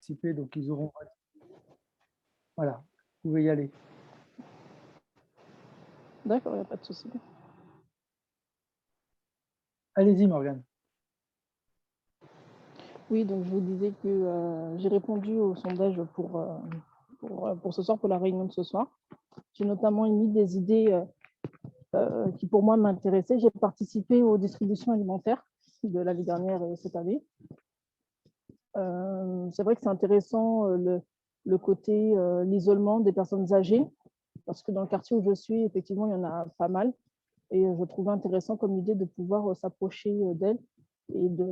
participer, donc ils auront... Voilà, vous pouvez y aller. D'accord, il n'y a pas de souci. Allez-y, Morgane. Oui, donc je vous disais que j'ai répondu au sondage pour ce soir, pour la réunion de ce soir. J'ai notamment émis des idées qui pour moi m'intéressaient. J'ai participé aux distributions alimentaires de l'année dernière et cette année. C'est vrai que c'est intéressant le côté, l'isolement des personnes âgées, parce que dans le quartier où je suis, effectivement, il y en a pas mal. Et je trouvais intéressant comme idée de pouvoir s'approcher d'elles et de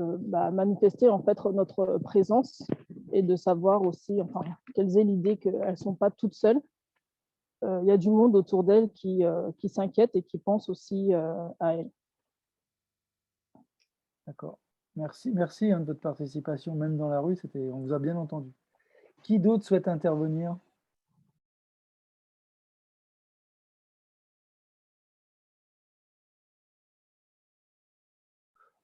manifester en fait notre présence et de savoir aussi, enfin, qu'elles aient l'idée qu'elles ne sont pas toutes seules. Il y a du monde autour d'elles qui s'inquiète et qui pense aussi à elles. D'accord. Merci, merci de votre participation, même dans la rue, on vous a bien entendu. Qui d'autre souhaite intervenir?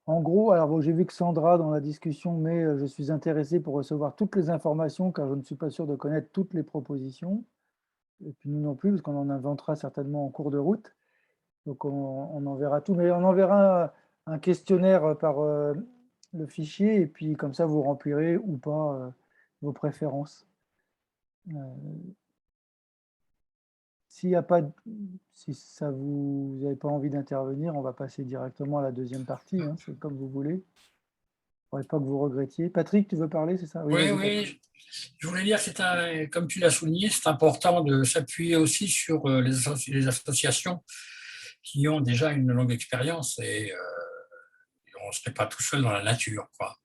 En gros, alors bon, j'ai vu que Sandra dans la discussion, mais je suis intéressé pour recevoir toutes les informations car je ne suis pas sûr de connaître toutes les propositions. Et puis nous non plus, parce qu'on en inventera certainement en cours de route. Donc on enverra tout, mais on enverra un questionnaire par le fichier et puis comme ça vous remplirez ou pas vos préférences. S'il y a pas, si ça vous n'avez pas envie d'intervenir, on va passer directement à la deuxième partie, hein, c'est comme vous voulez. Il ne faudrait pas que vous regrettiez. Patrick, tu veux parler, c'est ça? Oui, vas-y, oui. Je voulais dire, comme tu l'as souligné, c'est important de s'appuyer aussi sur les associations qui ont déjà une longue expérience et on ne serait pas tout seul dans la nature, quoi.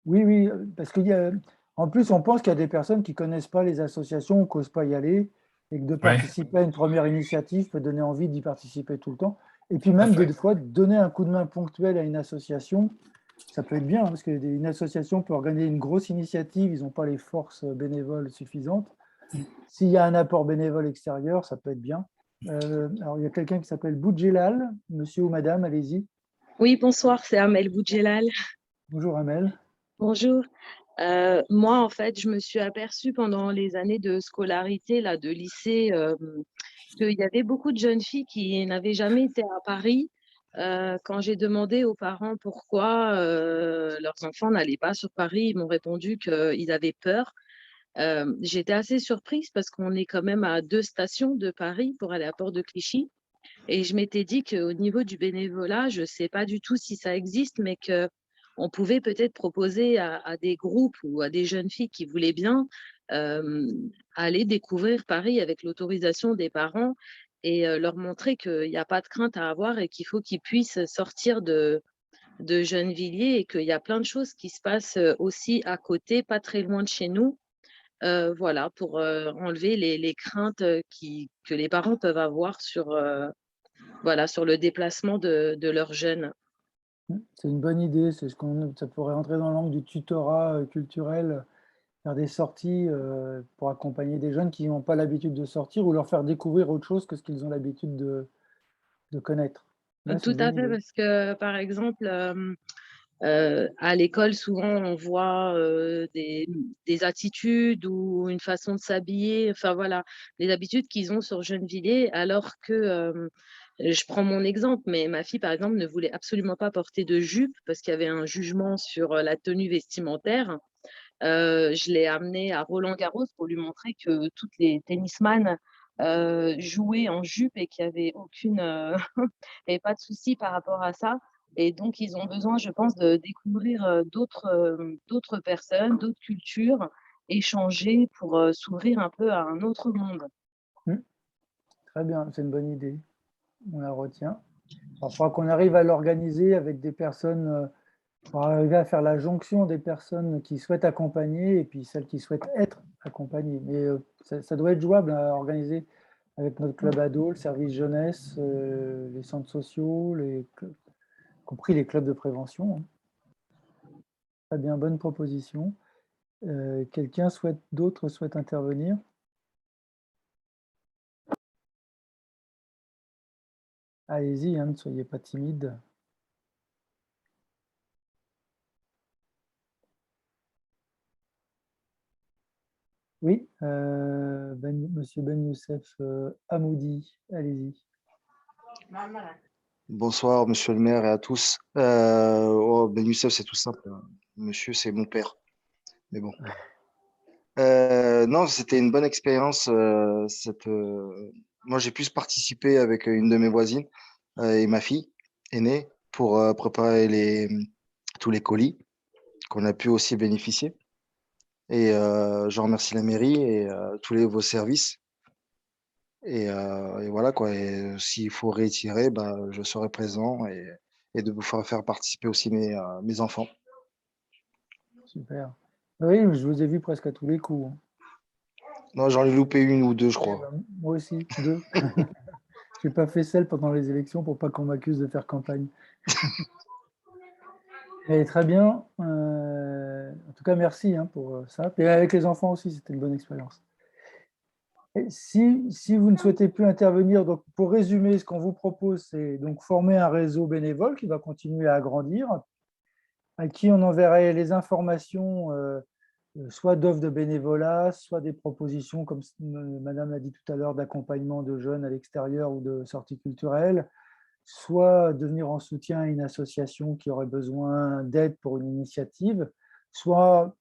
Oui, oui, parce en plus, on pense qu'il y a des personnes qui ne connaissent pas les associations, qui n'osent pas y aller, et que de Ouais, participer à une première initiative peut donner envie d'y participer tout le temps. Et puis tout à même, fait. des fois, donner un coup de main ponctuel à une association, ça peut être bien, hein, parce qu'une association peut organiser une grosse initiative, ils n'ont pas les forces bénévoles suffisantes. S'il y a un apport bénévole extérieur, ça peut être bien. Alors, il y a quelqu'un qui s'appelle Boudjelal, monsieur ou madame, allez-y. Oui, bonsoir, c'est Amel Boudjelal. Bonjour Amel. Bonjour. Moi, en fait, je me suis aperçue pendant les années de scolarité, là, de lycée, qu'il y avait beaucoup de jeunes filles qui n'avaient jamais été à Paris. Quand j'ai demandé aux parents pourquoi leurs enfants n'allaient pas sur Paris, ils m'ont répondu qu'ils avaient peur. J'étais assez surprise parce qu'on est quand même à 2 stations de Paris pour aller à Port de Clichy. Et je m'étais dit qu'au niveau du bénévolat, je ne sais pas du tout si ça existe, mais qu'on pouvait peut-être proposer à des groupes ou à des jeunes filles qui voulaient bien euh, aller découvrir Paris avec l'autorisation des parents et leur montrer qu'il n'y a pas de crainte à avoir et qu'il faut qu'ils puissent sortir de Gennevilliers et qu'il y a plein de choses qui se passent aussi à côté, pas très loin de chez nous. Voilà, pour enlever les craintes que les parents peuvent avoir voilà, sur le déplacement de leurs jeunes. C'est une bonne idée, ça pourrait rentrer dans l'angle du tutorat culturel, faire des sorties pour accompagner des jeunes qui n'ont pas l'habitude de sortir ou leur faire découvrir autre chose que ce qu'ils ont l'habitude de connaître. Ouais, c'est Tout une à bonne fait, idée. parce que, par exemple, à l'école, souvent, on voit des attitudes ou une façon de s'habiller, enfin voilà, les habitudes qu'ils ont sur Gennevilliers, alors que, je prends mon exemple, mais ma fille, par exemple, ne voulait absolument pas porter de jupe parce qu'il y avait un jugement sur la tenue vestimentaire. Je l'ai amenée à Roland-Garros pour lui montrer que toutes les tennisman jouaient en jupe et qu'il y avait il y avait pas de souci par rapport à ça. Et donc, ils ont besoin, je pense, de découvrir d'autres personnes, d'autres cultures, échanger pour s'ouvrir un peu à un autre monde. Très bien, c'est une bonne idée. On la retient. Il faudra qu'on arrive à l'organiser avec des personnes, pour arriver à faire la jonction des personnes qui souhaitent accompagner et puis celles qui souhaitent être accompagnées. Mais ça doit être jouable à organiser avec notre club ado, le service jeunesse, les centres sociaux, y compris les clubs de prévention, hein. Très bien, bonne proposition. D'autres souhaitent intervenir? Allez-y, hein, ne soyez pas timide. Oui, Monsieur Ben Youssef Hamoudi, allez-y. Bonsoir, monsieur le maire et à tous. Ben Youssef, c'est tout simple, hein. Monsieur, c'est mon père. Mais bon. Non, c'était une bonne expérience. Moi, j'ai pu participer avec une de mes voisines et ma fille aînée pour préparer tous les colis qu'on a pu aussi bénéficier. Et je remercie la mairie et vos services. Et voilà quoi. Et s'il faut réitérer, bah, je serai présent et de vous faire participer aussi mes enfants. Super. Oui, je vous ai vu presque à tous les coups, hein. Non, j'en ai loupé une ou deux, je Oui, crois. bah, moi aussi, deux. Je n'ai pas fait celle pendant les élections pour pas qu'on m'accuse de faire campagne. Mais très bien. En tout cas, merci, hein, pour ça. Et avec les enfants aussi, c'était une bonne expérience. Et si vous ne souhaitez plus intervenir, donc pour résumer, ce qu'on vous propose, c'est donc former un réseau bénévole qui va continuer à grandir, à qui on enverrait les informations, soit d'offres de bénévolat, soit des propositions, comme Madame l'a dit tout à l'heure, d'accompagnement de jeunes à l'extérieur ou de sorties culturelles, soit de venir en soutien à une association qui aurait besoin d'aide pour une initiative, soit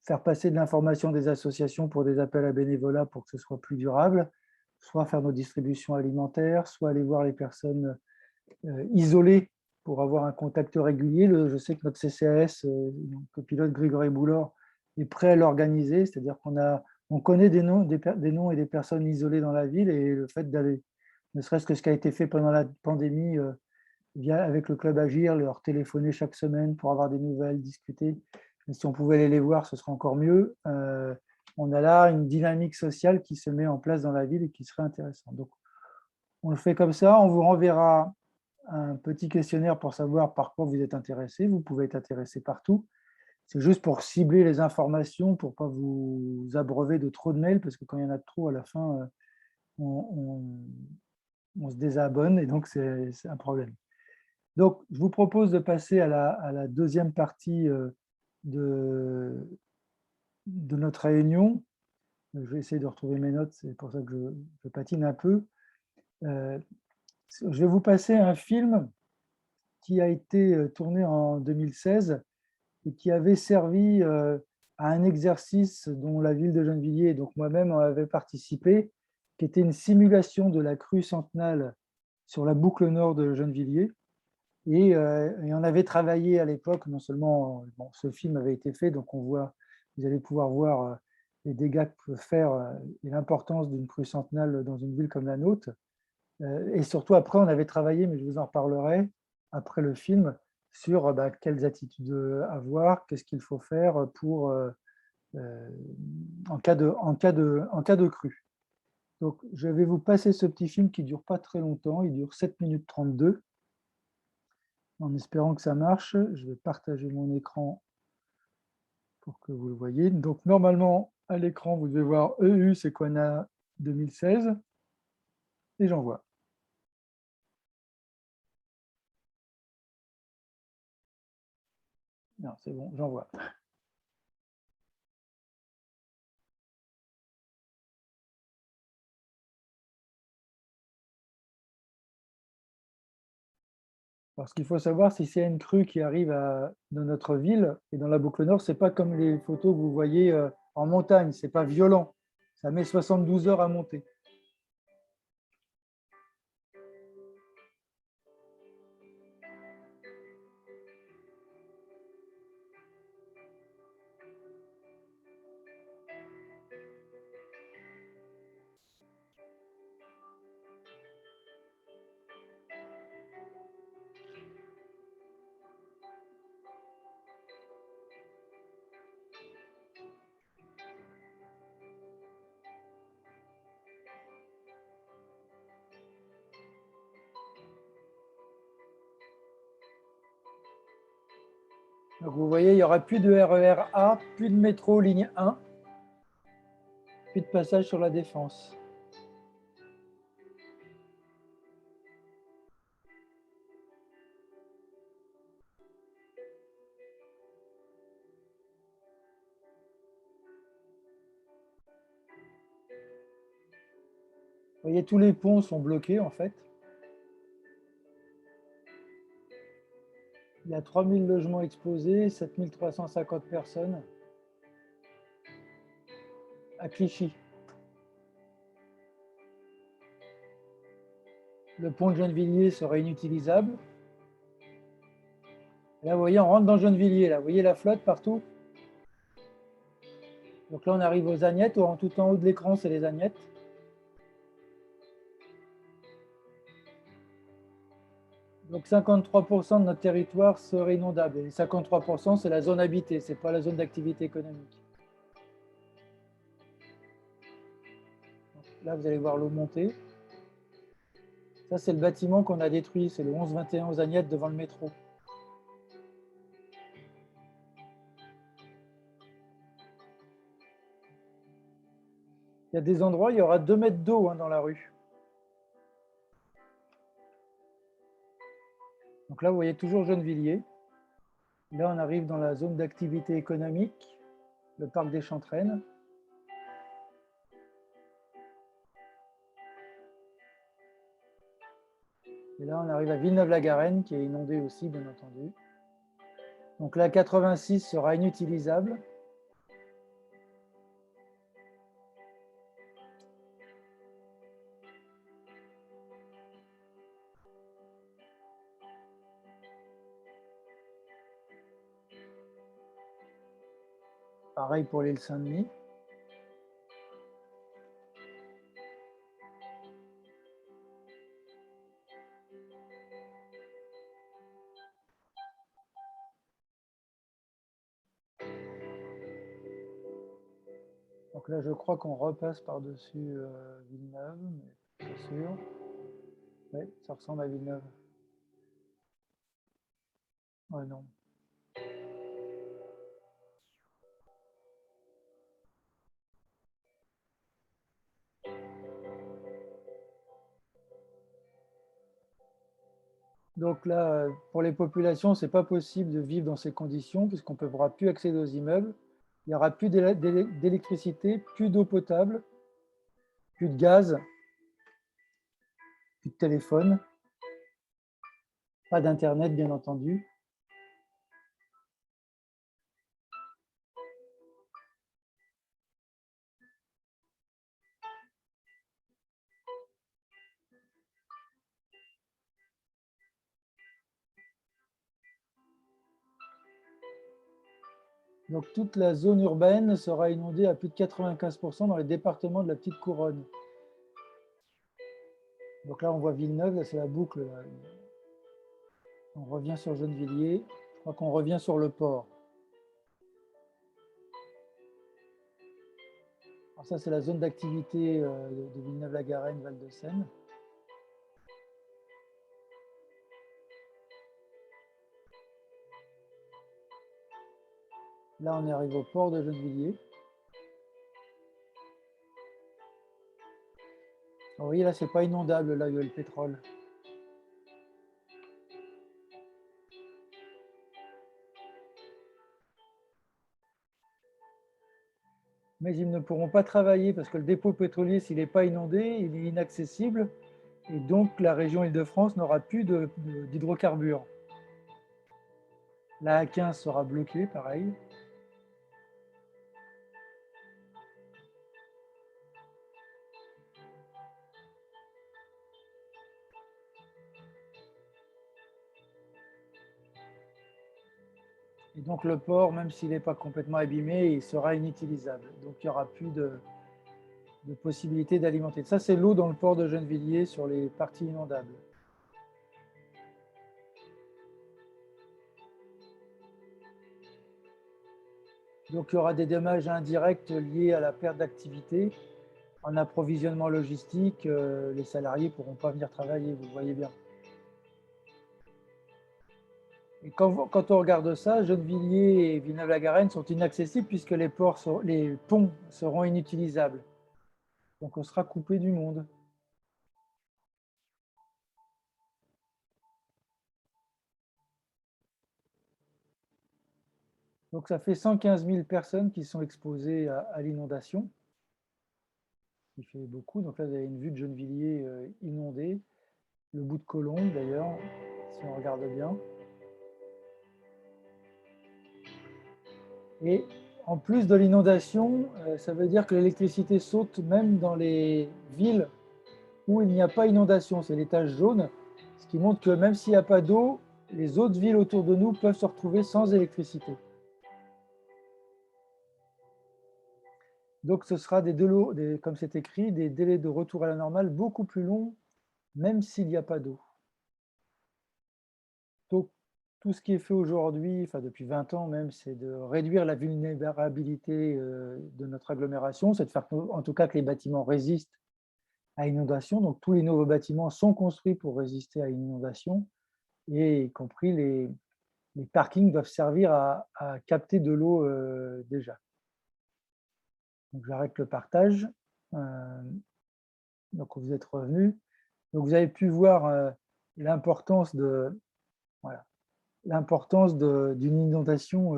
faire passer de l'information des associations pour des appels à bénévolat pour que ce soit plus durable, soit faire nos distributions alimentaires, soit aller voir les personnes isolées pour avoir un contact régulier. Je sais que notre CCAS, le pilote Grégory Boulor, est prêt à l'organiser, c'est-à-dire on connaît des noms et des personnes isolées dans la ville, et le fait d'aller, ne serait-ce que ce qui a été fait pendant la pandémie, avec le club Agir, leur téléphoner chaque semaine pour avoir des nouvelles, discuter. Et si on pouvait aller les voir, ce serait encore mieux. On a là une dynamique sociale qui se met en place dans la ville et qui serait intéressante. Donc, on le fait comme ça. On vous renverra un petit questionnaire pour savoir par quoi vous êtes intéressé. Vous pouvez être intéressé partout. C'est juste pour cibler les informations, pour ne pas vous abreuver de trop de mails, parce que quand il y en a trop, à la fin, on se désabonne et donc c'est un problème. Donc, je vous propose de passer à la deuxième partie de notre réunion. Je vais essayer de retrouver mes notes, c'est pour ça que je patine un peu. Je vais vous passer un film qui a été tourné en 2016 et qui avait servi à un exercice dont la ville de Gennevilliers et donc moi-même en avait participé, qui était une simulation de la crue centenale sur la boucle nord de Gennevilliers. Et on avait travaillé à l'époque, non seulement ce film avait été fait, donc vous allez pouvoir voir les dégâts que peut faire et l'importance d'une crue centenale dans une ville comme la nôtre. Et surtout après, on avait travaillé, mais je vous en reparlerai après le film, sur quelles attitudes avoir, qu'est-ce qu'il faut faire pour en cas de crue. Donc, je vais vous passer ce petit film qui ne dure pas très longtemps, il dure 7 minutes 32. En espérant que ça marche, je vais partager mon écran pour que vous le voyez. Donc, normalement, à l'écran, vous devez voir EU Sequana 2016. Et j'envoie. Non, c'est bon, j'envoie. Alors, ce qu'il faut savoir, si c'est une crue qui arrive dans notre ville et dans la boucle nord, ce n'est pas comme les photos que vous voyez en montagne, ce n'est pas violent. Ça met 72 heures à monter. Donc, vous voyez, il n'y aura plus de RER A, plus de métro ligne 1, plus de passage sur la Défense. Vous voyez, tous les ponts sont bloqués en fait. Il y a 3000 logements exposés, 7350 personnes à Clichy. Le pont de Gennevilliers serait inutilisable. Là, vous voyez, on rentre dans Gennevilliers. Là, vous voyez la flotte partout. Donc là, on arrive aux Agnettes. Tout en haut de l'écran, c'est les Agnettes. Donc 53% de notre territoire serait inondable. Et 53%, c'est la zone habitée, ce n'est pas la zone d'activité économique. Donc là, vous allez voir l'eau monter. Ça, c'est le bâtiment qu'on a détruit. C'est le 11-21 aux Agnettes devant le métro. Il y a des endroits, il y aura 2 mètres d'eau dans la rue. Donc là, vous voyez toujours Gennevilliers. Là, on arrive dans la zone d'activité économique, le parc des Chantraines. Et là, on arrive à Villeneuve-la-Garenne, qui est inondée aussi, bien entendu. Donc la 86 sera inutilisable. Pareil pour l'île Saint-Denis. Donc là, je crois qu'on repasse par-dessus Villeneuve, mais pas sûr. Oui, ça ressemble à Villeneuve. Ouais, non. Donc là, pour les populations, ce n'est pas possible de vivre dans ces conditions puisqu'on ne pourra plus accéder aux immeubles. Il n'y aura plus d'électricité, plus d'eau potable, plus de gaz, plus de téléphone, pas d'Internet, bien entendu. Donc toute la zone urbaine sera inondée à plus de 95% dans les départements de la Petite Couronne. Donc là, on voit Villeneuve, là c'est la boucle. Là. On revient sur Gennevilliers. Je crois qu'on revient sur le port. Alors ça, c'est la zone d'activité de Villeneuve-la-Garenne, Val-de-Seine. Là, on arrive au port de Gennevilliers. Vous voyez, là, c'est pas inondable, là, il y a le pétrole. Mais ils ne pourront pas travailler parce que le dépôt pétrolier, s'il n'est pas inondé, il est inaccessible. Et donc, la région Île-de-France n'aura plus d'hydrocarbures. La A15 sera bloquée, pareil. Et donc, le port, même s'il n'est pas complètement abîmé, il sera inutilisable. Donc, il n'y aura plus de possibilité d'alimenter. Ça, c'est l'eau dans le port de Gennevilliers sur les parties inondables. Donc, il y aura des dommages indirects liés à la perte d'activité. En approvisionnement logistique, les salariés ne pourront pas venir travailler, vous le voyez bien. Et quand on regarde ça, Gennevilliers et Villeneuve-la-Garenne sont inaccessibles puisque les ponts seront inutilisables. Donc on sera coupé du monde. Donc ça fait 115 000 personnes qui sont exposées à l'inondation. il fait beaucoup. Donc là, vous avez une vue de Gennevilliers inondée, le bout de Colombes d'ailleurs, si on regarde bien. Et en plus de l'inondation, ça veut dire que l'électricité saute même dans les villes où il n'y a pas inondation, c'est les taches jaunes, ce qui montre que même s'il n'y a pas d'eau, les autres villes autour de nous peuvent se retrouver sans électricité. Donc ce sera comme c'est écrit, des délais de retour à la normale beaucoup plus longs, même s'il n'y a pas d'eau. Donc tout ce qui est fait aujourd'hui, enfin depuis 20 ans même, c'est de réduire la vulnérabilité de notre agglomération, c'est de faire en tout cas que les bâtiments résistent à inondation. Donc tous les nouveaux bâtiments sont construits pour résister à une inondation, et y compris les parkings doivent servir à capter de l'eau déjà. Donc j'arrête le partage. Donc vous êtes revenus. Donc vous avez pu voir l'importance de voilà, l'importance d'une inondation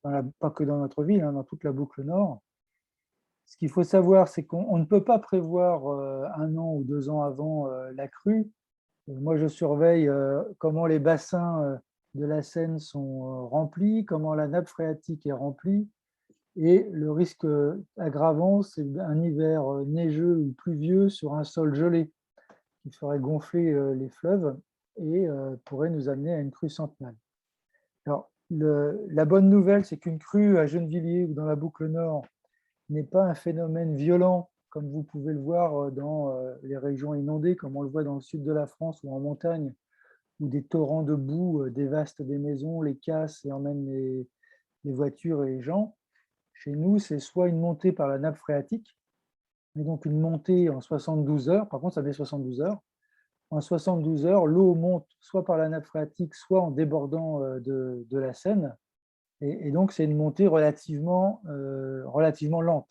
pas que dans notre ville, hein, dans toute la boucle nord. Ce qu'il faut savoir, c'est qu'on ne peut pas prévoir 1 an ou 2 ans avant la crue. Moi, je surveille comment les bassins de la Seine sont remplis, comment la nappe phréatique est remplie. Et le risque aggravant, c'est un hiver neigeux ou pluvieux sur un sol gelé qui ferait gonfler les fleuves et pourrait nous amener à une crue centenale. Alors, la bonne nouvelle, c'est qu'une crue à Gennevilliers ou dans la boucle nord n'est pas un phénomène violent comme vous pouvez le voir dans les régions inondées, comme on le voit dans le sud de la France ou en montagne, où des torrents de boue dévastent des maisons, les cassent et emmènent les voitures et les gens. Chez nous, c'est soit une montée par la nappe phréatique, mais donc une montée en 72 heures, par contre ça met 72 heures. En 72 heures, l'eau monte soit par la nappe phréatique, soit en débordant de la Seine, et donc c'est une montée relativement lente.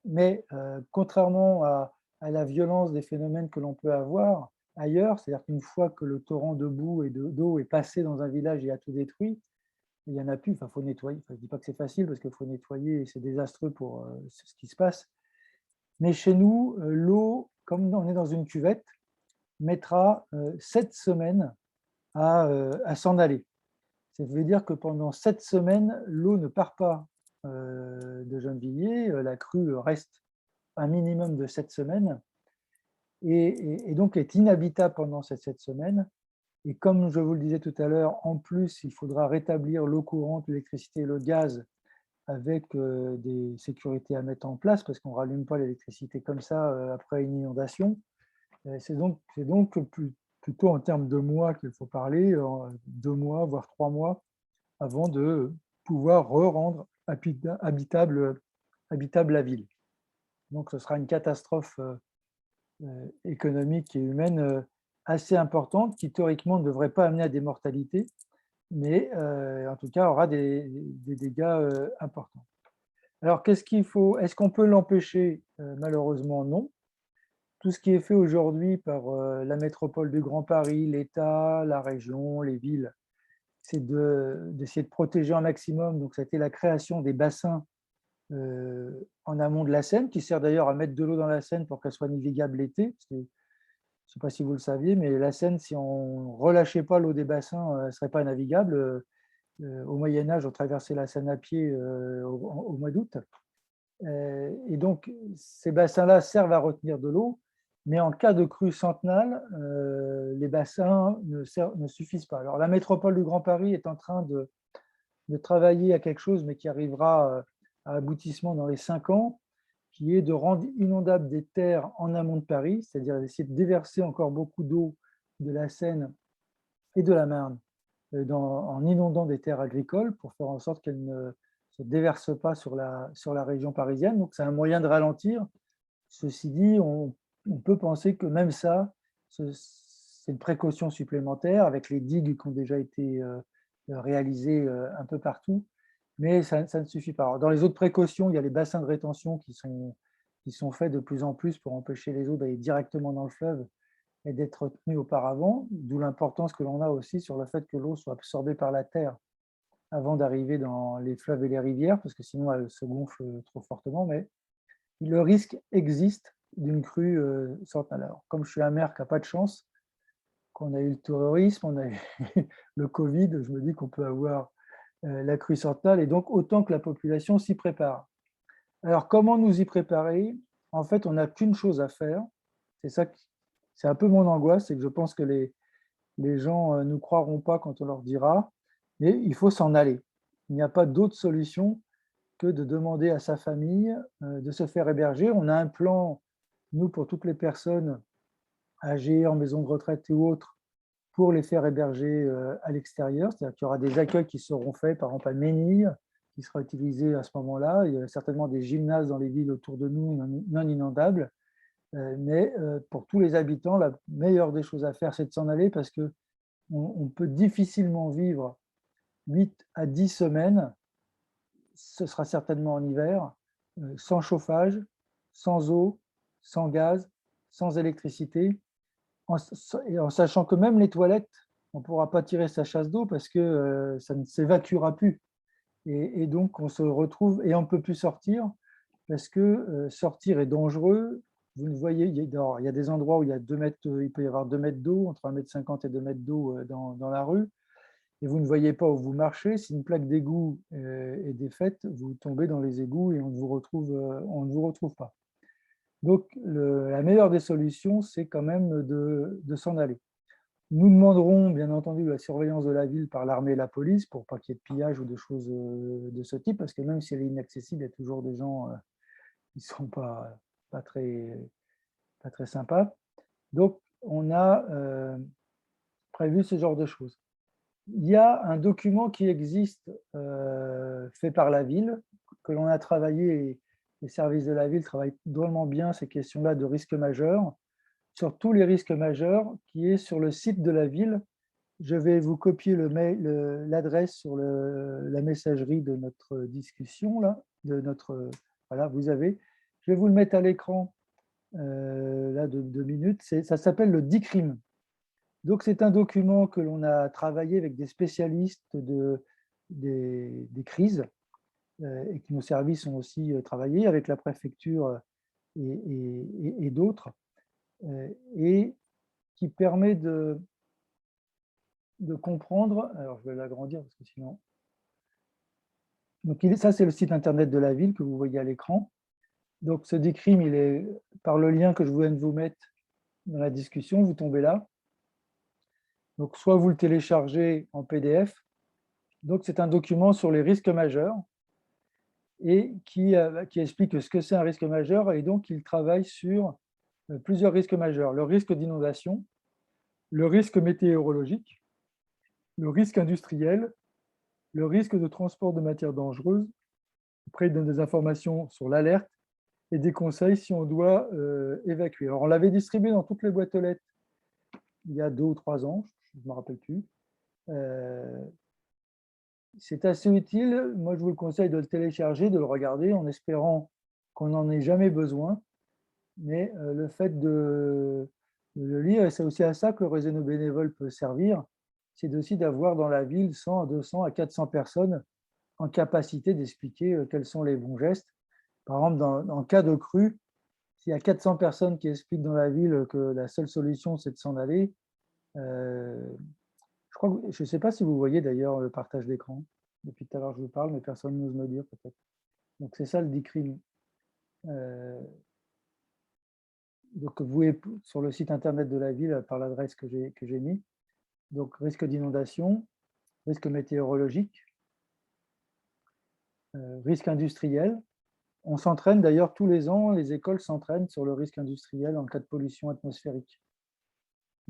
Mais contrairement à la violence des phénomènes que l'on peut avoir ailleurs, c'est-à-dire qu'une fois que le torrent de boue et d'eau est passé dans un village et a tout détruit, il n'y en a plus, il faut nettoyer. Enfin, je ne dis pas que c'est facile parce qu'il faut nettoyer et c'est désastreux pour ce qui se passe. Mais chez nous, l'eau, comme on est dans une cuvette, mettra 7 semaines à s'en aller. Ça veut dire que pendant 7 semaines, l'eau ne part pas de Gennevilliers, la crue reste un minimum de 7 semaines et donc est inhabitable pendant ces 7 semaines. Et comme je vous le disais tout à l'heure, en plus, il faudra rétablir l'eau courante, l'électricité et le gaz avec des sécurités à mettre en place parce qu'on ne rallume pas l'électricité comme ça après une inondation. C'est donc plutôt en termes de mois qu'il faut parler, 2 mois, voire 3 mois, avant de pouvoir rendre habitable la ville. Donc ce sera une catastrophe économique et humaine assez importante qui théoriquement ne devrait pas amener à des mortalités, mais en tout cas aura des dégâts importants. Alors qu'est-ce qu'il faut? Est-ce qu'on peut l'empêcher? Malheureusement non. Tout ce qui est fait aujourd'hui par la métropole du Grand Paris, l'État, la région, les villes, c'est d'essayer de protéger un maximum. Donc, ça a été la création des bassins en amont de la Seine, qui sert d'ailleurs à mettre de l'eau dans la Seine pour qu'elle soit navigable l'été. Je ne sais pas si vous le saviez, mais la Seine, si on ne relâchait pas l'eau des bassins, elle ne serait pas navigable. Au Moyen-Âge, on traversait la Seine à pied au mois d'août. Et donc, ces bassins-là servent à retenir de l'eau, mais en cas de crue centenale, les bassins ne suffisent pas. Alors, la métropole du Grand Paris est en train de travailler à quelque chose, mais qui arrivera à aboutissement dans les 5 ans, qui est de rendre inondables des terres en amont de Paris, c'est-à-dire d'essayer de déverser encore beaucoup d'eau de la Seine et de la Marne en inondant des terres agricoles pour faire en sorte qu'elles ne se déversent pas sur la région parisienne. Donc, c'est un moyen de ralentir. Ceci dit, on peut penser que même ça, c'est une précaution supplémentaire avec les digues qui ont déjà été réalisées un peu partout, mais ça ne suffit pas. Alors, dans les autres précautions, il y a les bassins de rétention qui sont faits de plus en plus pour empêcher les eaux d'aller directement dans le fleuve et d'être retenues auparavant, d'où l'importance que l'on a aussi sur le fait que l'eau soit absorbée par la terre avant d'arriver dans les fleuves et les rivières, parce que sinon elles se gonflent trop fortement, mais le risque existe d'une crue centenale. Alors, comme je suis un maire qui n'a pas de chance, qu'on a eu le terrorisme, on a eu le Covid, je me dis qu'on peut avoir la crue centenale, et donc autant que la population s'y prépare. Alors, comment nous y préparer? En fait, on n'a qu'une chose à faire. C'est ça, c'est un peu mon angoisse, c'est que je pense que les gens ne nous croiront pas quand on leur dira, mais il faut s'en aller. Il n'y a pas d'autre solution que de demander à sa famille de se faire héberger. On a un plan, nous, pour toutes les personnes âgées, en maison de retraite ou autres, pour les faire héberger à l'extérieur. C'est-à-dire qu'il y aura des accueils qui seront faits, par exemple à Ménil, qui sera utilisé à ce moment-là. Il y a certainement des gymnases dans les villes autour de nous non inondables. Mais pour tous les habitants, la meilleure des choses à faire, c'est de s'en aller parce qu'on peut difficilement vivre 8 à 10 semaines, ce sera certainement en hiver, sans chauffage, sans eau, sans gaz, sans électricité, en sachant que même les toilettes, on ne pourra pas tirer sa chasse d'eau parce que ça ne s'évacuera plus. Et donc, on se retrouve et on ne peut plus sortir parce que sortir est dangereux. Vous ne voyez, il y a des endroits où il peut y avoir 2 mètres d'eau, entre 1,50 m et 2 mètres d'eau dans la rue, et vous ne voyez pas où vous marchez. Si une plaque d'égout est défaite, vous tombez dans les égouts et on ne vous retrouve pas. Donc, la meilleure des solutions, c'est quand même de s'en aller. Nous demanderons bien entendu la surveillance de la ville par l'armée et la police pour pas qu'il y ait de pillage ou de choses de ce type, parce que même si elle est inaccessible, il y a toujours des gens qui ne sont pas très sympas. Donc, on a prévu ce genre de choses. Il y a un document qui existe fait par la ville, que l'on a travaillé, et les services de la ville travaillent drôlement bien ces questions-là de risques majeurs, sur tous les risques majeurs, qui est sur le site de la ville. Je vais vous copier l'adresse sur la messagerie de notre discussion, là, voilà, vous avez. Je vais vous le mettre à l'écran, là, de 2 minutes. Ça s'appelle le DICRIM. Donc, c'est un document que l'on a travaillé avec des spécialistes des crises et que nos services ont aussi travaillé avec la préfecture et d'autres, et qui permet de comprendre. Alors, je vais l'agrandir parce que sinon. Donc, ça, c'est le site internet de la ville que vous voyez à l'écran. Donc, ce DICRIM, il est par le lien que je viens de vous mettre dans la discussion, vous tombez là. Donc, soit vous le téléchargez en PDF. Donc, c'est un document sur les risques majeurs et qui explique ce que c'est un risque majeur. Et donc, il travaille sur plusieurs risques majeurs. Le risque d'inondation, le risque météorologique, le risque industriel, le risque de transport de matières dangereuses. Après, il donne des informations sur l'alerte et des conseils si on doit évacuer. Alors, on l'avait distribué dans toutes les boîtes aux lettres il y a 2 ou 3 ans, je ne me rappelle plus. C'est assez utile. Moi, je vous le conseille de le télécharger, de le regarder, en espérant qu'on n'en ait jamais besoin. Mais le fait de le lire, et c'est aussi à ça que le réseau bénévole peut servir, c'est aussi d'avoir dans la ville 100, 200 à 400 personnes en capacité d'expliquer quels sont les bons gestes. Par exemple, en cas de crue, s'il y a 400 personnes qui expliquent dans la ville que la seule solution, c'est de s'en aller, je ne sais pas si vous voyez d'ailleurs le partage d'écran. Depuis tout à l'heure, je vous parle, mais personne n'ose me dire peut-être. Donc, c'est ça le DICRIM. Donc, vous êtes sur le site internet de la ville par l'adresse que j'ai mis. Donc, risque d'inondation, risque météorologique, risque industriel. On s'entraîne d'ailleurs tous les ans, les écoles s'entraînent sur le risque industriel en cas de pollution atmosphérique.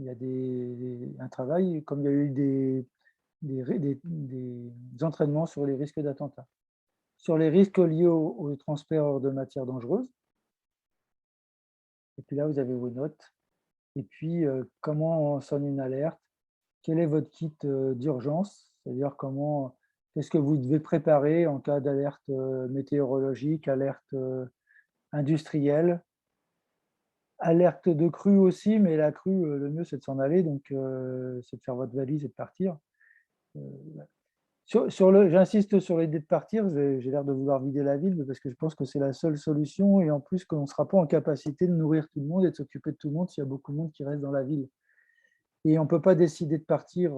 Il y a un travail, comme il y a eu des entraînements sur les risques d'attentat. Sur les risques liés au transfert de matières dangereuses. Et puis là, vous avez vos notes. Et puis, comment on sonne une alerte? Quel est votre kit d'urgence? C'est-à-dire qu'est-ce que vous devez préparer en cas d'alerte météorologique, alerte industrielle, alerte de crue aussi, mais la crue, le mieux, c'est de s'en aller, donc c'est de faire votre valise et de partir. J'insiste sur l'idée de partir. J'ai l'air de vouloir vider la ville parce que je pense que c'est la seule solution. Et en plus, qu'on ne sera pas en capacité de nourrir tout le monde et de s'occuper de tout le monde s'il y a beaucoup de monde qui reste dans la ville. Et on ne peut pas décider de partir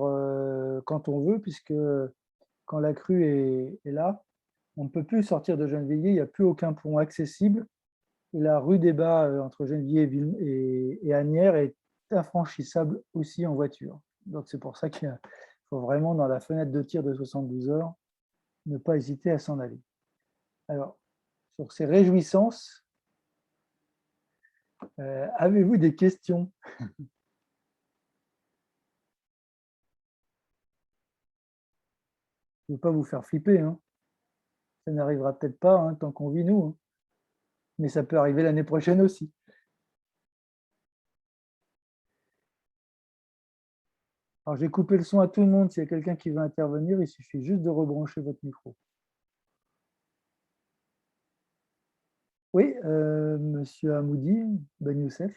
quand on veut, puisque quand la crue est là, on ne peut plus sortir de Gennevilliers. Il n'y a plus aucun pont accessible. Et la rue des Bas entre Gennevilliers et Asnières est infranchissable aussi en voiture. Donc c'est pour ça qu'il faut vraiment, dans la fenêtre de tir de 72 heures, ne pas hésiter à s'en aller. Alors, sur ces réjouissances, avez-vous des questions? Je ne veux pas vous faire flipper, hein. Ça n'arrivera peut-être pas tant qu'on vit nous, hein. Mais ça peut arriver l'année prochaine aussi. Alors, j'ai coupé le son à tout le monde. S'il y a quelqu'un qui veut intervenir, il suffit juste de rebrancher votre micro. Oui, Monsieur Hamoudi, Ben Youssef.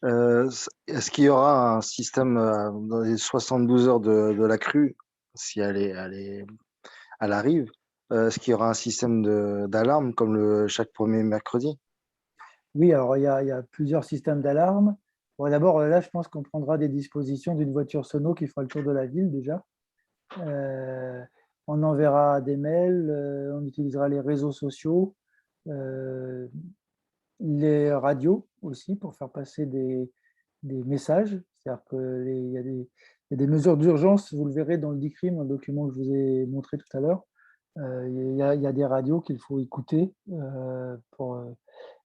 Est-ce qu'il y aura un système dans les 72 heures de la crue, si elle arrive, est-ce qu'il y aura un système d'alarme comme chaque premier mercredi? Oui, alors il y a plusieurs systèmes d'alarme. Bon, d'abord, là, je pense qu'on prendra des dispositions d'une voiture sono qui fera le tour de la ville déjà. On enverra des mails, on utilisera les réseaux sociaux, les radios aussi pour faire passer des messages. C'est-à-dire qu'il y a des mesures d'urgence, vous le verrez dans le DICRIM, un document que je vous ai montré tout à l'heure. Il y a des radios qu'il faut écouter.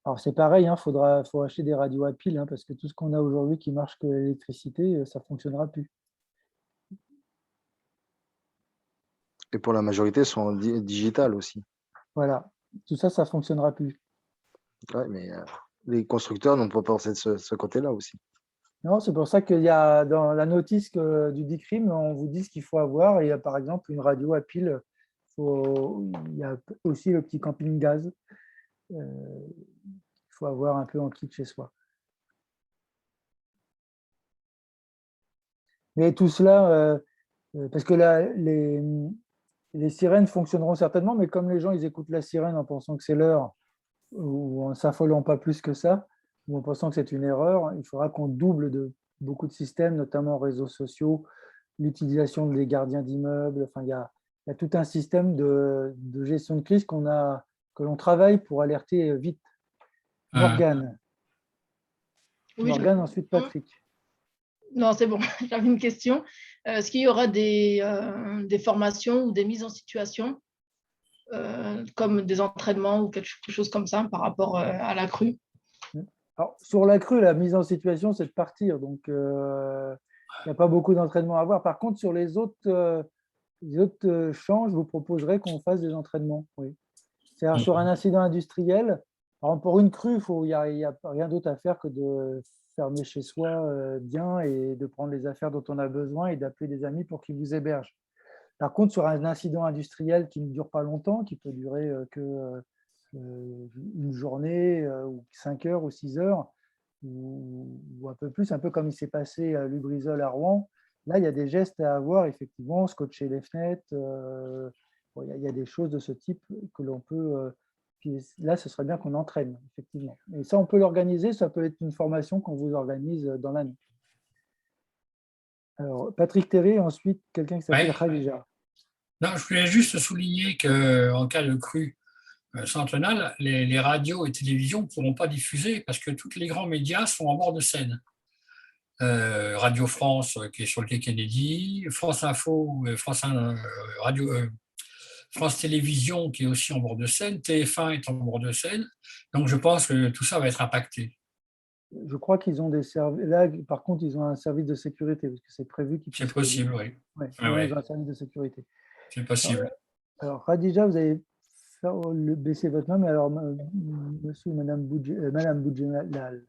Alors c'est pareil, faut acheter des radios à pile, parce que tout ce qu'on a aujourd'hui qui marche que l'électricité, ça ne fonctionnera plus. Et pour la majorité, sont en digital aussi. Voilà, tout ça, ça ne fonctionnera plus. Ouais, mais les constructeurs n'ont pas pensé de ce côté-là aussi. Non, c'est pour ça qu'il y a dans la notice du DICRIM, on vous dit ce qu'il faut avoir. Il y a par exemple une radio à pile. Il y a aussi le petit camping gaz. Il faut avoir un peu en kit chez soi. Mais tout cela, parce que là, les sirènes fonctionneront certainement, mais comme les gens ils écoutent la sirène en pensant que c'est l'heure, ou en s'affolant pas plus que ça, ou en pensant que c'est une erreur, il faudra qu'on double de beaucoup de systèmes, notamment réseaux sociaux, l'utilisation des gardiens d'immeubles. Enfin, il y a tout un système de gestion de crise que l'on travaille pour alerter vite. Morgane. Oui, Morgane, ensuite Patrick. Non, c'est bon, j'avais une question. Est-ce qu'il y aura des formations ou des mises en situation, comme des entraînements ou quelque chose comme ça par rapport à la crue? Alors, sur la crue, la mise en situation, c'est de partir. Donc, il n'y a pas beaucoup d'entraînement à avoir. Par contre, sur les autres champs, je vous proposerais qu'on fasse des entraînements. Oui. C'est-à-dire sur un incident industriel. Alors, pour une crue, il n'y a rien d'autre à faire que de fermer chez soi bien et de prendre les affaires dont on a besoin et d'appeler des amis pour qu'ils vous hébergent. Par contre, sur un incident industriel qui ne dure pas longtemps, qui peut durer que une journée, ou 5 heures ou 6 heures, ou un peu plus, un peu comme il s'est passé à Lubrizol à Rouen, là, il y a des gestes à avoir, effectivement, scotcher les fenêtres. Il y a des choses de ce type que l'on peut. Là, ce serait bien qu'on entraîne, effectivement. Et ça, on peut l'organiser, ça peut être une formation qu'on vous organise dans l'année. Alors, Patrick Terré, ensuite, quelqu'un qui s'appelle Khadija. Non, je voulais juste souligner qu'en cas de crue centenale, les radios et télévisions ne pourront pas diffuser parce que tous les grands médias sont en bord de scène. Radio France qui est sur le quai Kennedy, France Info, France Télévisions qui est aussi en bord de scène, TF1 est en bord de scène. Donc je pense que tout ça va être impacté. Je crois qu'ils ont des services. Là, par contre, ils ont un service de sécurité parce que c'est prévu qu'ils puissent. C'est possible, oui. Ouais, Ouais. ils ont un service de sécurité. C'est possible. Alors, Khadija, vous avez baissé votre main, mais alors, monsieur ou madame Boudjelal.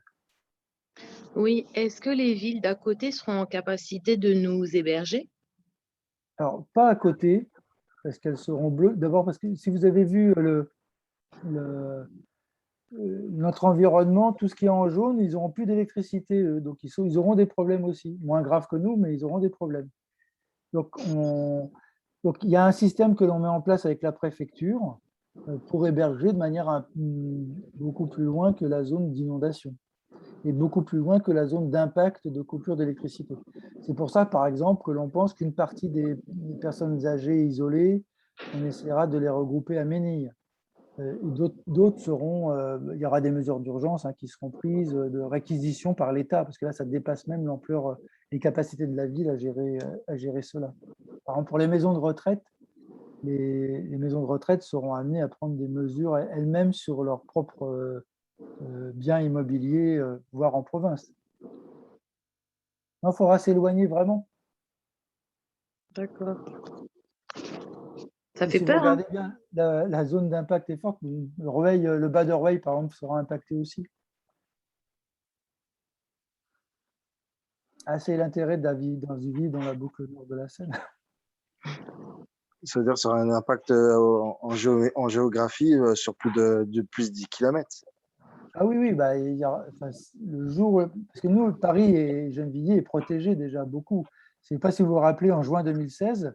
Oui, est-ce que les villes d'à côté seront en capacité de nous héberger? Alors, pas à côté, parce qu'elles seront bleues. D'abord, parce que si vous avez vu notre environnement, tout ce qui est en jaune, ils n'auront plus d'électricité, donc ils auront des problèmes aussi. Moins graves que nous, mais ils auront des problèmes. Donc, donc, il y a un système que l'on met en place avec la préfecture pour héberger de manière beaucoup plus loin que la zone d'inondation et beaucoup plus loin que la zone d'impact de coupure d'électricité. C'est pour ça, par exemple, que l'on pense qu'une partie des personnes âgées isolées, on essaiera de les regrouper à Ménil. D'autres seront, il y aura des mesures d'urgence qui seront prises de réquisition par l'État, parce que là, ça dépasse même l'ampleur, les capacités de la ville à gérer cela. Par exemple, pour les maisons de retraite, les maisons de retraite seront amenées à prendre des mesures elles-mêmes sur leurs propres biens immobiliers, voire en province. Il faudra s'éloigner vraiment. D'accord. Ça Et fait si vous peur, hein? regardez bien, la zone d'impact est forte. Le bas de Rueil, par exemple, sera impacté aussi. C'est l'intérêt de vivre dans la boucle nord de la Seine. Ça veut dire que ça aura un impact en géographie sur plus de 10 km. Ah oui, oui, bah, le jour, parce que nous, Paris et Gennevilliers est protégé déjà beaucoup. Je ne sais pas si vous vous rappelez, en juin 2016,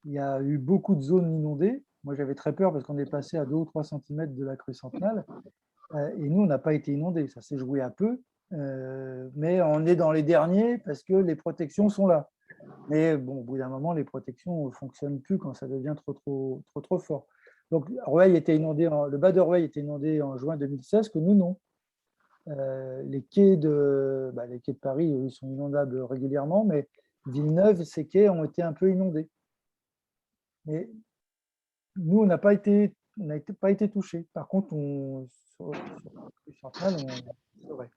il y a eu beaucoup de zones inondées. Moi, j'avais très peur parce qu'on est passé à 2 ou 3 cm de la crue centenale. Et nous, on n'a pas été inondés. Ça s'est joué à peu. Mais on est dans les derniers parce que les protections sont là. Mais bon, au bout d'un moment, les protections ne fonctionnent plus quand ça devient trop fort. Donc, le bas de Rueil était inondé en juin 2016, que nous, non. Les quais de Paris, ils sont inondables régulièrement, mais Villeneuve, ces quais ont été un peu inondés. Mais nous, on n'a pas été touchés. Par contre, sur Centrale, c'est vrai.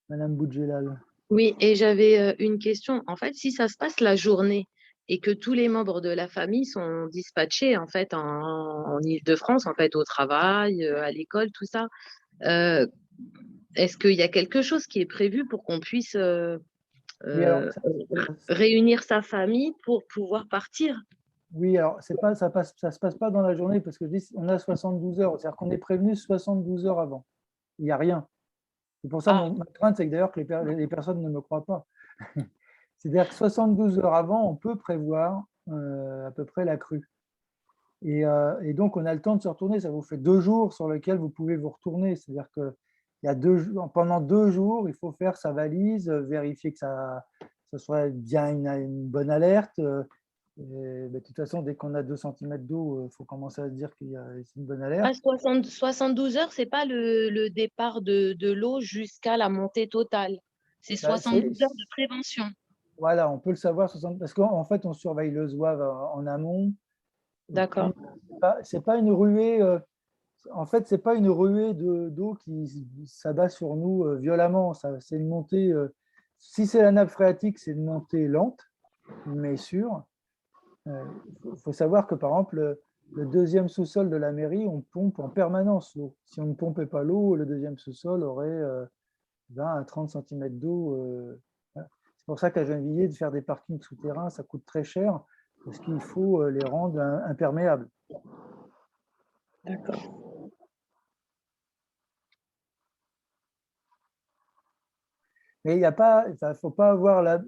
Madame Boudjelal. Oui, et j'avais une question. En fait, si ça se passe la journée et que tous les membres de la famille sont dispatchés en fait en Île-de-France, en fait, au travail, à l'école, tout ça, euh, est-ce qu'il y a quelque chose qui est prévu pour qu'on puisse Oui, alors, réunir sa famille pour pouvoir partir? oui, alors ça se passe pas dans la journée parce que on a 72 heures, c'est-à-dire qu'on est prévenu 72 heures avant. Il n'y a rien. C'est pour ça ma crainte, c'est que d'ailleurs que les personnes ne me croient pas. C'est-à-dire que 72 heures avant, on peut prévoir à peu près la crue. Et donc, on a le temps de se retourner. Ça vous fait 2 jours sur lesquels vous pouvez vous retourner. C'est-à-dire que pendant 2 jours, il faut faire sa valise, vérifier que ça soit bien une bonne alerte. De toute façon, dès qu'on a 2 cm d'eau, il faut commencer à se dire qu'il y a une bonne Ah, alerte. 72 heures, c'est pas le départ de l'eau jusqu'à la montée totale. C'est 72 heures de prévention. Voilà, on peut le savoir, parce qu'en fait, on surveille le zouave en amont. D'accord. C'est pas une ruée. En fait, c'est pas une ruée d'eau qui s'abat sur nous violemment. C'est une montée. Si c'est la nappe phréatique, c'est une montée lente, mais sûre. Il faut savoir que, par exemple, le deuxième sous-sol de la mairie, on pompe en permanence l'eau. Si on ne pompait pas l'eau, le deuxième sous-sol aurait 20 à 30 cm d'eau. Voilà. C'est pour ça qu'à Gennevilliers, de faire des parkings souterrains, ça coûte très cher, parce qu'il faut les rendre imperméables. D'accord. Mais il ne faut pas avoir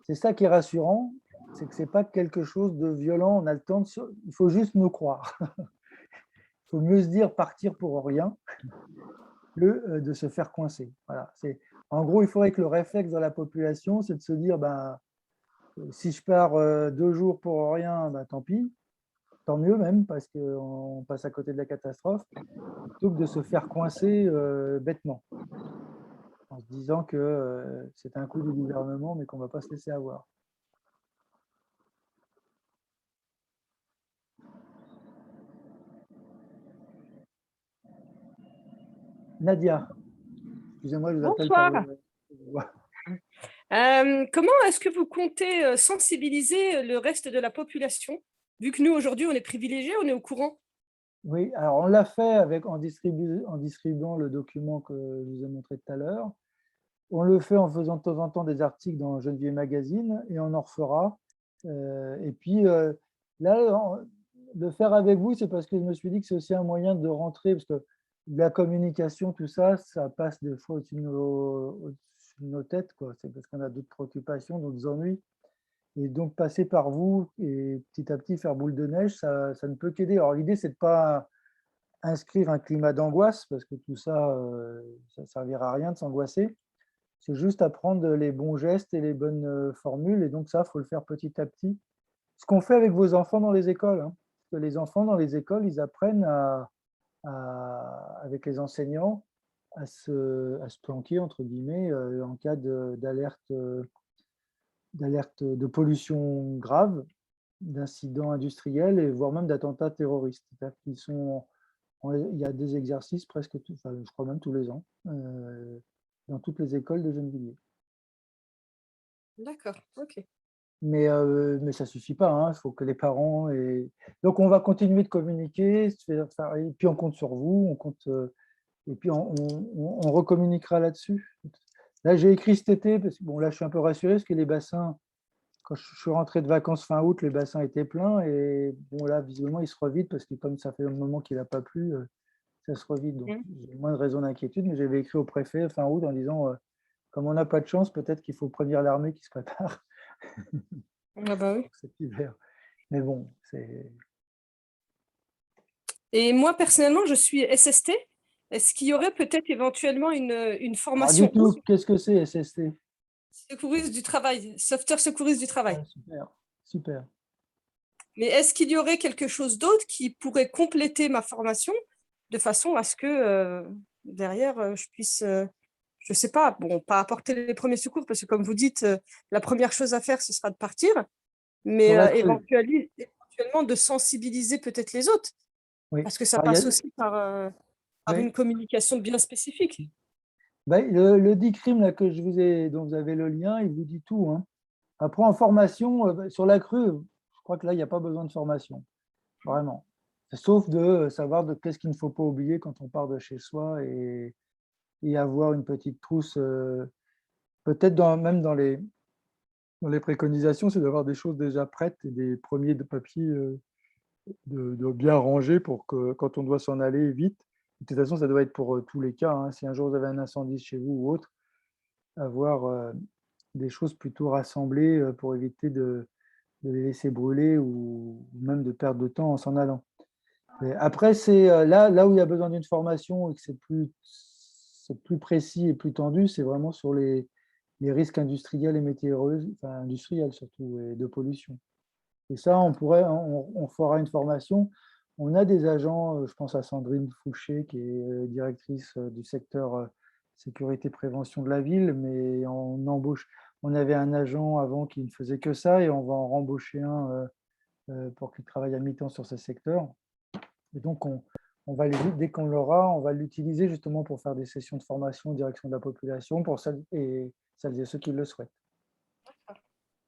C'est ça qui est rassurant, c'est que ce n'est pas quelque chose de violent. On a le temps il faut juste nous croire. Il faut mieux se dire partir pour rien que de se faire coincer. Voilà. En gros, il faudrait que le réflexe dans la population, c'est de se dire si je pars 2 jours pour rien, tant pis, tant mieux même, parce qu'on passe à côté de la catastrophe, plutôt que de se faire coincer bêtement, en se disant que c'est un coup du gouvernement, mais qu'on ne va pas se laisser avoir. Nadia, excusez-moi, je vous appelle par Bonsoir. Comment est-ce que vous comptez sensibiliser le reste de la population, vu que nous, aujourd'hui, on est privilégiés, on est au courant? Oui, alors on l'a fait en distribuant le document que je vous ai montré tout à l'heure. On le fait en faisant de temps en temps des articles dans Geneviève Magazine et on en refera. Et puis là, le faire avec vous, c'est parce que je me suis dit que c'est aussi un moyen de rentrer, parce que la communication, tout ça, ça passe des fois au-dessus de nos têtes, quoi. C'est parce qu'on a d'autres préoccupations, d'autres ennuis. Et donc, passer par vous et petit à petit faire boule de neige, ça ne peut qu'aider. Alors, l'idée, c'est de ne pas inscrire un climat d'angoisse, parce que tout ça, ça ne servira à rien de s'angoisser. C'est juste apprendre les bons gestes et les bonnes formules. Et donc, ça, il faut le faire petit à petit. Ce qu'on fait avec vos enfants dans les écoles. Hein. Parce que les enfants dans les écoles, ils apprennent avec les enseignants à se planquer, entre guillemets, en cas d'alerte de pollution grave, d'incidents industriels et voire même d'attentats terroristes. C'est-à-dire qu'ils sont, il y a des exercices presque, enfin, je crois même tous les ans, dans toutes les écoles de Gennevilliers. D'accord, ok. Mais ça ne suffit pas, hein. Il faut que les parents… Donc, on va continuer de communiquer, et puis on compte sur vous, on compte, et puis on recommuniquera là-dessus. Là, j'ai écrit cet été, parce que bon, là, je suis un peu rassuré, parce que les bassins, quand je suis rentré de vacances fin août, les bassins étaient pleins, et bon, là, visiblement, ils se revident, parce que comme ça fait un moment qu'il n'a pas plu, ça se revide. Donc, j'ai moins de raisons d'inquiétude, mais j'avais écrit au préfet fin août en disant, comme on n'a pas de chance, peut-être qu'il faut prévenir l'armée qui se prépare. Ah bah oui. Cet hiver. Mais bon, c'est… Et moi, personnellement, je suis SST. Est-ce qu'il y aurait peut-être éventuellement une Alors, formation dites-nous, qu'est-ce que c'est SST? secouriste du travail, sauveteur secouriste du travail? Ah, super, super. Mais est-ce qu'il y aurait quelque chose d'autre qui pourrait compléter ma formation de façon à ce que derrière, je puisse, je ne sais pas, bon, pas apporter les premiers secours, parce que comme vous dites, la première chose à faire, ce sera de partir, mais Sur la crue, éventuellement de sensibiliser peut-être les autres, oui. parce que ça Alors, passe aussi par oui. une communication bien spécifique. Ben, le DICRIM là, dont vous avez le lien, il vous dit tout. Hein. Après, en formation, sur la crue, je crois que là, il n'y a pas besoin de formation, vraiment. Sauf de savoir qu'est-ce qu'il ne faut pas oublier quand on part de chez soi et avoir une petite trousse, peut-être même dans les préconisations, c'est d'avoir des choses déjà prêtes et des premiers de papier de bien rangés pour que quand on doit s'en aller vite, de toute façon, ça doit être pour tous les cas. Hein. Si un jour vous avez un incendie chez vous ou autre, avoir des choses plutôt rassemblées pour éviter de les laisser brûler ou même de perdre de temps en s'en allant. Et après, c'est là où il y a besoin d'une formation et que c'est plus précis et plus tendu, c'est vraiment sur les risques industriels et météorologiques, enfin industriels surtout, et de pollution. Et ça, on fera une formation. On a des agents, je pense à Sandrine Fouché, qui est directrice du secteur sécurité prévention de la ville, mais on avait un agent avant qui ne faisait que ça et on va en rembaucher un pour qu'il travaille à mi-temps sur ce secteur. Et donc, dès qu'on l'aura, on va l'utiliser justement pour faire des sessions de formation en direction de la population pour celles et ceux qui le souhaitent.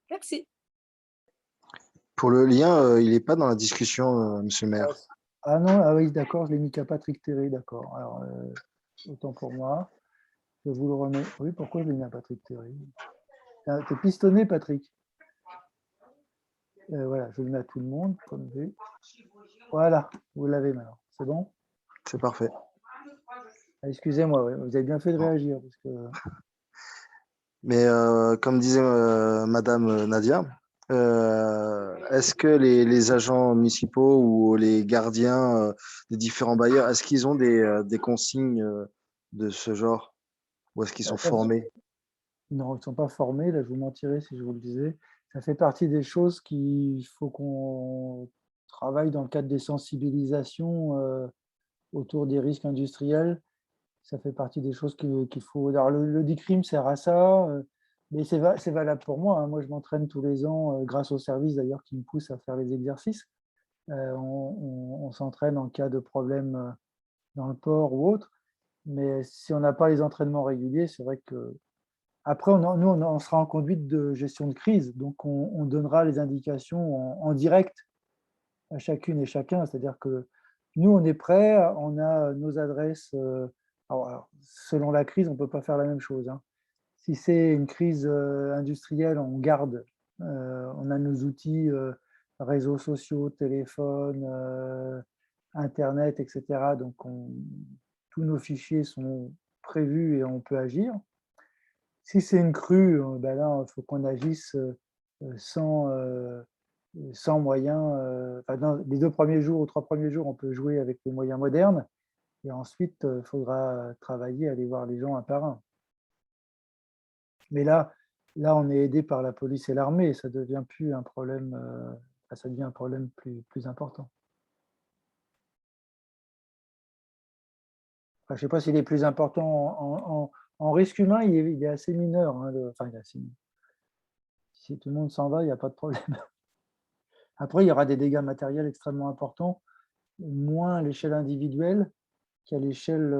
Merci. Pour le lien, il n'est pas dans la discussion, monsieur le maire. Ah non, ah oui, d'accord, je l'ai mis qu'à Patrick Terry, d'accord. Alors, autant pour moi. Je vous le remets. Oui, pourquoi je l'ai mis à Patrick Terry? T'es pistonné, Patrick. Voilà, je le mets à tout le monde. Voilà, vous l'avez maintenant. C'est bon? C'est parfait. Ah, excusez-moi, ouais, vous avez bien fait de réagir. Parce que… Mais comme disait Madame Nadia, est-ce que les agents municipaux ou les gardiens des différents bailleurs, est-ce qu'ils ont des consignes de ce genre? Ou est-ce qu'ils sont formés? Non, ils ne sont pas formés. Là, je vous mentirais si je vous le disais. Ça fait partie des choses qu'il faut qu'on travaille dans le cadre des sensibilisations autour des risques industriels. Ça fait partie des choses qu'il faut… Alors, le DICRIM sert à ça, mais c'est valable pour moi. Hein. Moi, je m'entraîne tous les ans, grâce au service d'ailleurs qui me pousse à faire les exercices. On s'entraîne en cas de problème dans le port ou autre. Mais si on n'a pas les entraînements réguliers, c'est vrai que… Après, on sera en conduite de gestion de crise. Donc, on donnera les indications en direct à chacune et chacun. C'est-à-dire que nous, on est prêts, on a nos adresses. Alors, selon la crise, on ne peut pas faire la même chose. Hein. Si c'est une crise industrielle, on garde, on a nos outils, réseaux sociaux, téléphone, Internet, etc. Donc, tous nos fichiers sont prévus et on peut agir. Si c'est une crue, ben là, il faut qu'on agisse sans moyens. Dans les 2 premiers jours ou 3 premiers jours, on peut jouer avec les moyens modernes. Et ensuite, il faudra travailler, aller voir les gens un par un. Mais là, on est aidé par la police et l'armée. Ça devient plus un problème, ça devient un problème plus important. Enfin, je ne sais pas s'il est plus important en risque humain, il est assez mineur. Hein, il est assez mineur. Si tout le monde s'en va, il n'y a pas de problème. Après, il y aura des dégâts matériels extrêmement importants, moins à l'échelle individuelle qu'à l'échelle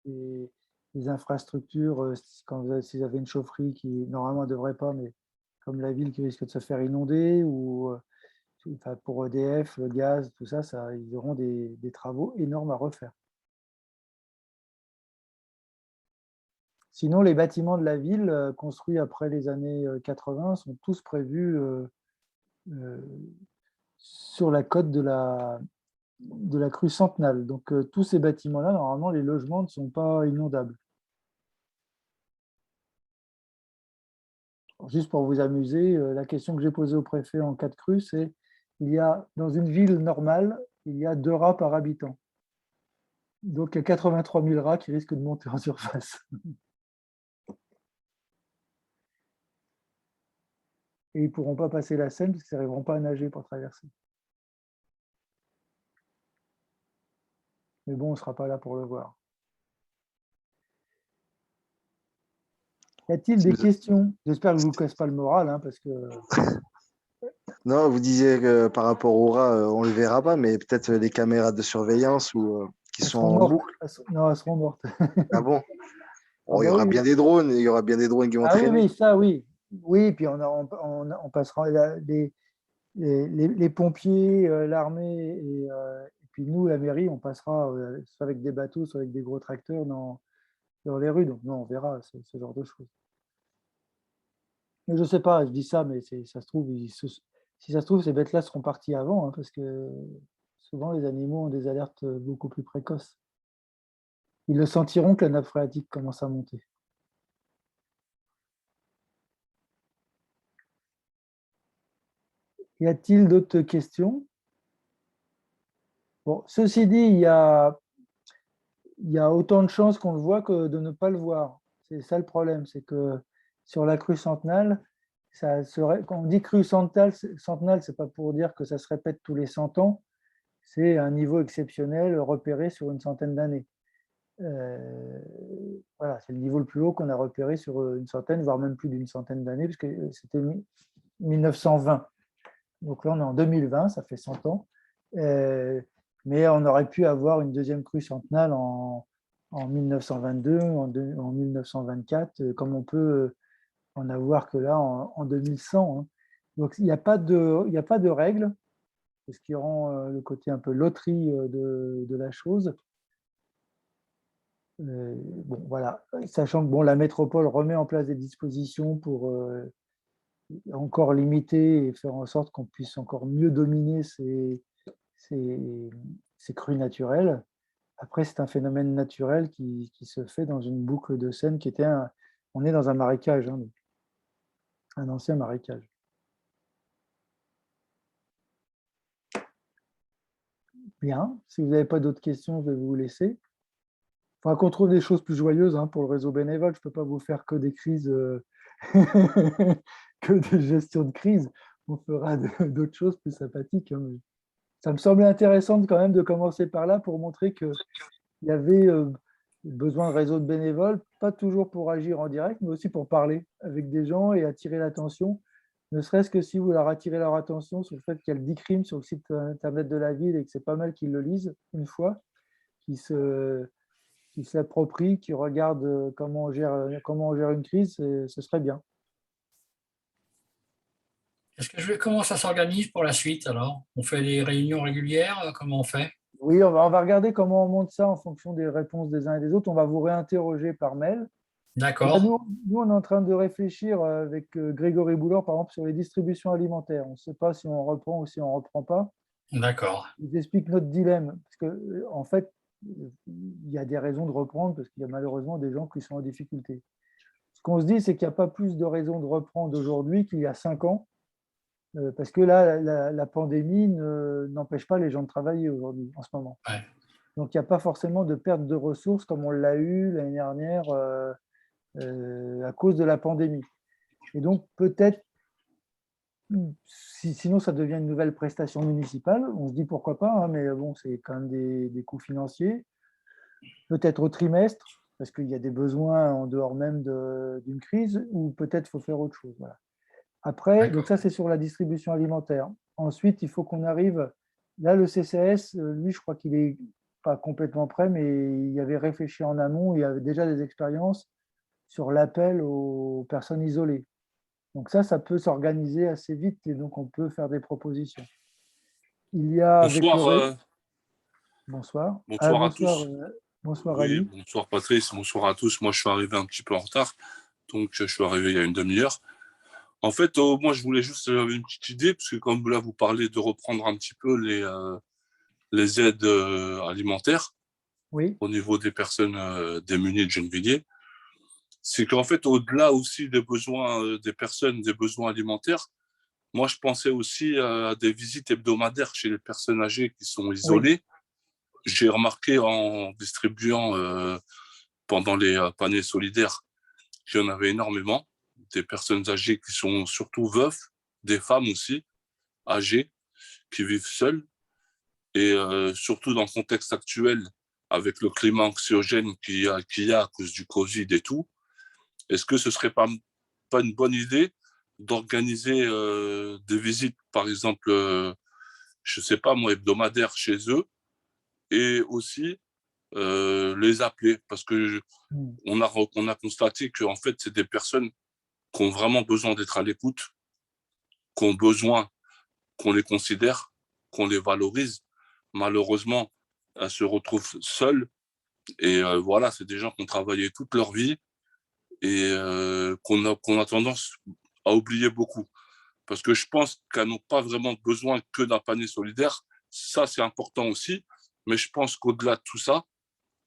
des infrastructures. Si vous avez une chaufferie qui, normalement, ne devrait pas, mais comme la ville qui risque de se faire inonder, ou pour EDF, le gaz, tout ça, ils auront des travaux énormes à refaire. Sinon, les bâtiments de la ville construits après les années 80 sont tous prévus sur la côte de la crue Centenale. Donc, tous ces bâtiments-là, normalement, les logements ne sont pas inondables. Alors, juste pour vous amuser, la question que j'ai posée au préfet en cas de crue, c'est dans une ville normale, il y a 2 rats par habitant. Donc, il y a 83 000 rats qui risquent de monter en surface. Et ils ne pourront pas passer la Seine parce qu'ils n'arriveront pas à nager pour traverser. Mais bon, on ne sera pas là pour le voir. Y a-t-il des questions? J'espère que je ne vous casse pas le moral, hein, parce que... Non, vous disiez que par rapport au rat, on ne le verra pas, mais peut-être les caméras de surveillance qui Elles sont seront en mortes. boucle. Non, elles seront mortes. Ah bon? Ah Il y bah aura oui. bien des drones, il y aura bien des drones qui vont Ah oui, traîner. oui, ça, oui. Oui, puis on passera les pompiers, l'armée, et puis nous, la mairie, on passera soit avec des bateaux, soit avec des gros tracteurs dans les rues. Donc, non, on verra ce genre de choses. Mais je ne sais pas, je dis ça, mais ça se trouve, si ça se trouve, ces bêtes-là seront parties avant, hein, parce que souvent, les animaux ont des alertes beaucoup plus précoces. Ils le sentiront que la nappe phréatique commence à monter. Y a-t-il d'autres questions? Bon, ceci dit, il y a autant de chances qu'on le voit que de ne pas le voir. C'est ça le problème, c'est que sur la crue centenale, quand on dit crue centenale, ce n'est pas pour dire que ça se répète tous les 100 ans, c'est un niveau exceptionnel repéré sur une centaine d'années. Voilà, c'est le niveau le plus haut qu'on a repéré sur une centaine, voire même plus d'une centaine d'années, puisque c'était 1920. Donc là, on est en 2020, ça fait 100 ans. Mais on aurait pu avoir une deuxième crue centenale en 1922, en 1924, comme on peut en avoir que là en 2100. Hein. Donc, il n'y a pas de règle, ce qui rend le côté un peu loterie de la chose. Bon, voilà. Sachant que la métropole remet en place des dispositions pour encore limiter et faire en sorte qu'on puisse encore mieux dominer ces crues naturelles. Après, c'est un phénomène naturel qui se fait dans une boucle de Seine qui était on est dans un marécage, hein, un ancien marécage. Bien, si vous n'avez pas d'autres questions, je vais vous laisser. Il faudra qu'on trouve des choses plus joyeuses, hein, pour le réseau bénévole. Je ne peux pas vous faire que des crises, que des gestions de crise. On fera d'autres choses plus sympathiques. Hein. Ça me semblait intéressant quand même de commencer par là pour montrer qu'il y avait besoin de réseau de bénévoles, pas toujours pour agir en direct, mais aussi pour parler avec des gens et attirer l'attention, ne serait-ce que si vous leur attirez leur attention sur le fait qu'il y a le DICRIM sur le site internet de la ville et que c'est pas mal qu'ils le lisent une fois, qu'ils s'approprient, qu'ils regardent comment on gère une crise, ce serait bien. Comment ça s'organise pour la suite alors? On fait des réunions régulières? Comment on fait? Oui, on va regarder comment on monte ça en fonction des réponses des uns et des autres. On va vous réinterroger par mail. D'accord. Nous, on est en train de réfléchir avec Grégory Boulard, par exemple, sur les distributions alimentaires. On ne sait pas si on reprend ou si on ne reprend pas. D'accord. Je vous explique notre dilemme. Parce que, en fait, il y a des raisons de reprendre parce qu'il y a malheureusement des gens qui sont en difficulté. Ce qu'on se dit, c'est qu'il n'y a pas plus de raisons de reprendre aujourd'hui qu'il y a 5 ans, parce que là, la pandémie n'empêche pas les gens de travailler aujourd'hui, en ce moment. Ouais. Donc, il n'y a pas forcément de perte de ressources comme on l'a eu l'année dernière à cause de la pandémie. Et donc, peut-être, sinon ça devient une nouvelle prestation municipale, on se dit pourquoi pas, hein, mais bon, c'est quand même des coûts financiers. Peut-être au trimestre, parce qu'il y a des besoins en dehors même d'une crise, ou peut-être il faut faire autre chose. Voilà. Après, donc ça c'est sur la distribution alimentaire. Ensuite, il faut qu'on arrive, là le CCS, lui je crois qu'il est pas complètement prêt, mais il avait réfléchi en amont, il y avait déjà des expériences sur l'appel aux personnes isolées. Donc ça peut s'organiser assez vite et donc on peut faire des propositions. Il y a avec le Bonsoir, bonsoir. bonsoir à Bonsoir, tous. bonsoir Oui, Ali. bonsoir Patrice, bonsoir à tous. Moi, je suis arrivé un petit peu en retard, donc je suis arrivé il y a une demi-heure. En fait, moi, je voulais juste j'avais une petite idée, parce que comme là, vous parlez de reprendre un petit peu les aides alimentaires Oui, au niveau des personnes démunies de Gennevilliers. C'est qu'en fait, au-delà aussi des besoins des personnes, des besoins alimentaires, moi, je pensais aussi à des visites hebdomadaires chez les personnes âgées qui sont oui, isolées. J'ai remarqué en distribuant pendant les paniers solidaires qu'il y en avait énormément, des personnes âgées qui sont surtout veuves, des femmes aussi âgées qui vivent seules, et surtout dans le contexte actuel avec le climat anxiogène qu'il y a à cause du Covid et tout. Est-ce que ce serait pas une bonne idée d'organiser des visites, par exemple, je sais pas moi, hebdomadaires chez eux, et aussi les appeler, parce que on a constaté que en fait c'est des personnes qui ont vraiment besoin d'être à l'écoute, qui ont besoin qu'on les considère, qu'on les valorise. Malheureusement, elles se retrouvent seules, et voilà, c'est des gens qui ont travaillé toute leur vie, et qu'on a tendance à oublier beaucoup, parce que je pense qu'elles n'ont pas vraiment besoin que d'un panier solidaire. Ça, c'est important aussi, mais je pense qu'au-delà de tout ça,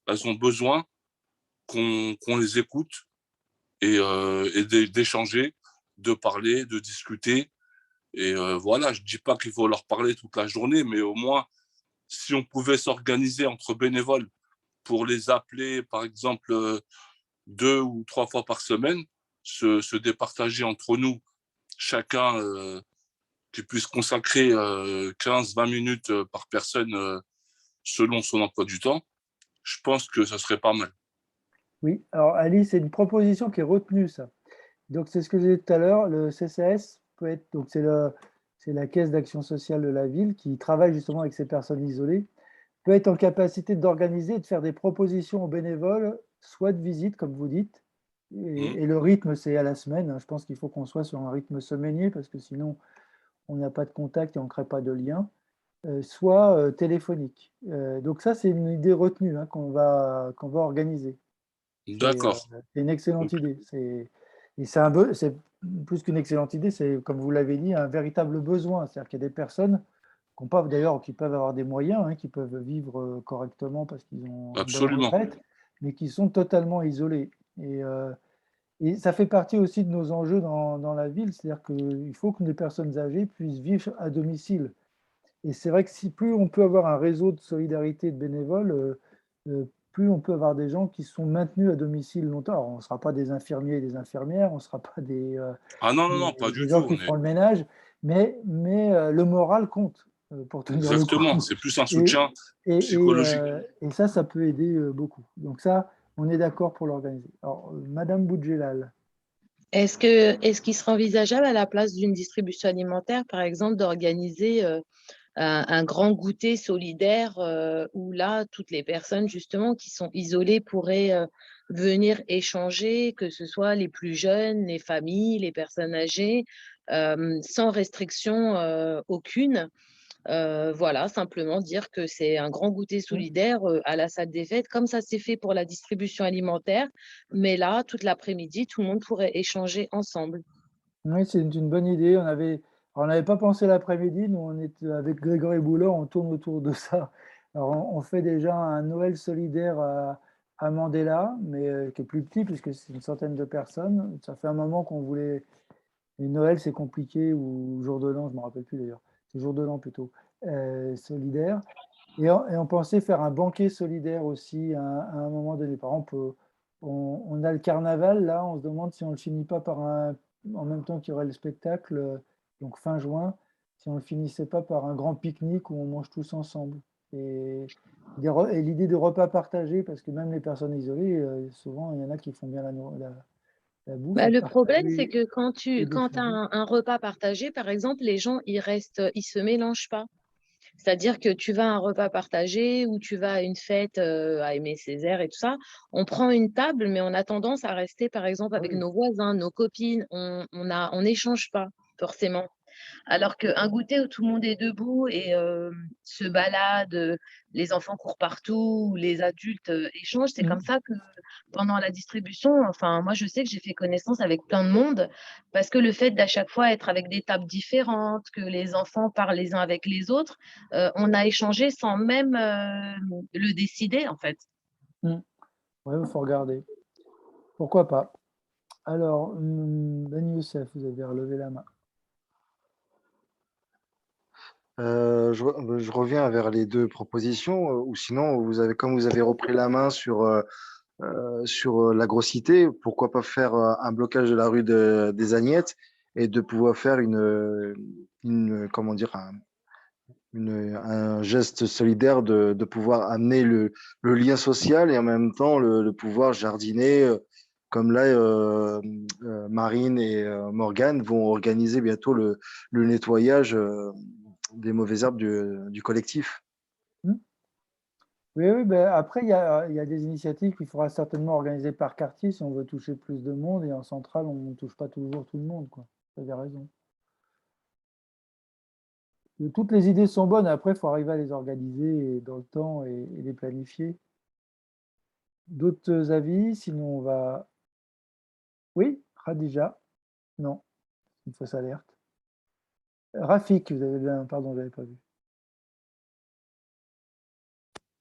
elles ont besoin qu'on les écoute, et d'échanger, de parler, de discuter. Et voilà, je ne dis pas qu'il faut leur parler toute la journée, mais au moins, si on pouvait s'organiser entre bénévoles pour les appeler, par exemple, 2 ou 3 fois par semaine, se départager entre nous, chacun qui puisse consacrer 15-20 minutes par personne selon son emploi du temps, je pense que ça serait pas mal. oui. Alors Ali, c'est une proposition qui est retenue, ça. Donc c'est ce que j'ai dit tout à l'heure, le CCS peut être, donc c'est la Caisse d'action sociale de la ville qui travaille justement avec ces personnes isolées, peut être en capacité d'organiser et de faire des propositions aux bénévoles, soit de visite, comme vous dites, et le rythme, c'est à la semaine. Je pense qu'il faut qu'on soit sur un rythme semainier, parce que sinon, on n'a pas de contact et on ne crée pas de lien, soit téléphonique. Donc ça, c'est une idée retenue, hein, qu'on va organiser. D'accord. C'est une excellente Ok. idée. Et c'est plus qu'une excellente idée, c'est, comme vous l'avez dit, un véritable besoin. C'est-à-dire qu'il y a des personnes qui, d'ailleurs, qui peuvent avoir des moyens, hein, qui peuvent vivre correctement parce qu'ils ont une bonne Absolument. retraite, mais qui sont totalement isolés. Et ça fait partie aussi de nos enjeux dans la ville, c'est-à-dire qu'il faut que les personnes âgées puissent vivre à domicile. Et c'est vrai que si plus on peut avoir un réseau de solidarité de bénévoles, plus on peut avoir des gens qui sont maintenus à domicile longtemps. Alors, on ne sera pas des infirmiers et des infirmières, on ne sera pas Ah non, non, non, pas du des tout. gens qui font le ménage, mais le moral compte pour tenir le Exactement. coup. C'est plus un Et, soutien psychologique. et ça peut aider beaucoup. Donc ça, on est d'accord pour l'organiser. Alors, Madame Boudjelal. Est-ce qu'il serait envisageable à la place d'une distribution alimentaire, par exemple, d'organiser un grand goûter solidaire où là, toutes les personnes justement qui sont isolées pourraient venir échanger, que ce soit les plus jeunes, les familles, les personnes âgées, sans restriction aucune. Voilà, simplement dire que c'est un grand goûter solidaire à la salle des fêtes, comme ça s'est fait pour la distribution alimentaire. Mais là, toute l'après-midi, tout le monde pourrait échanger ensemble. Oui, c'est une bonne idée. On n'avait pas pensé l'après-midi. Nous, on est avec Grégory Boulot, on tourne autour de ça. Alors, on fait déjà un Noël solidaire à Mandela, mais qui est plus petit puisque c'est une centaine de personnes. Ça fait un moment qu'on voulait. Et Noël, c'est compliqué, ou jour de l'an, je ne me rappelle plus d'ailleurs. C'est jour de l'an plutôt, solidaire. Et on pensait faire un banquet solidaire aussi à un moment donné. Par exemple, on a le carnaval, là, on se demande si on ne le finit pas par en même temps qu'il y aurait le spectacle, donc fin juin, si on ne le finissait pas par un grand pique-nique où on mange tous ensemble. Et, et l'idée de repas partagés, parce que même les personnes isolées, souvent, il y en a qui font bien la bouffe, Bah, et le problème, c'est partager que quand et tu as d'échanger. un repas partagé, par exemple, les gens, ils se mélangent pas. C'est-à-dire que tu vas à un repas partagé ou tu vas à une fête à Aimé Césaire et tout ça, on prend une table, mais on a tendance à rester, par exemple, Ah avec oui. nos voisins, nos copines. On n'échange pas forcément. Alors qu'un goûter où tout le monde est debout et se balade, les enfants courent partout, les adultes échangent, c'est comme Mm. ça que pendant la distribution, enfin, moi, je sais que j'ai fait connaissance avec plein de monde parce que le fait d'à chaque fois être avec des tables différentes, que les enfants parlent les uns avec les autres, on a échangé sans même le décider, en fait. Mm. Ouais, il faut regarder. Pourquoi pas? Alors, Ben Youssef, vous avez relevé la main. Je reviens vers les deux propositions, ou sinon, comme vous avez repris la main sur la grossité, pourquoi pas faire un blocage de la rue des Agnettes et de pouvoir faire comment dire, un geste solidaire de pouvoir amener le lien social et en même temps le pouvoir jardiner, comme là, Marine et Morgane vont organiser bientôt le nettoyage des mauvaises herbes du collectif. Hmm. Oui, oui, ben après, il y a des initiatives qu'il faudra certainement organiser par quartier si on veut toucher plus de monde. Et en centrale, on ne touche pas toujours tout le monde, quoi. Vous avez raison. Toutes les idées sont bonnes. Après, il faut arriver à les organiser dans le temps et les planifier. D'autres avis? Sinon, on va. Oui, Khadija? Non, une fausse alerte. Rafik, vous avez bien. Pardon, je n'avais pas vu.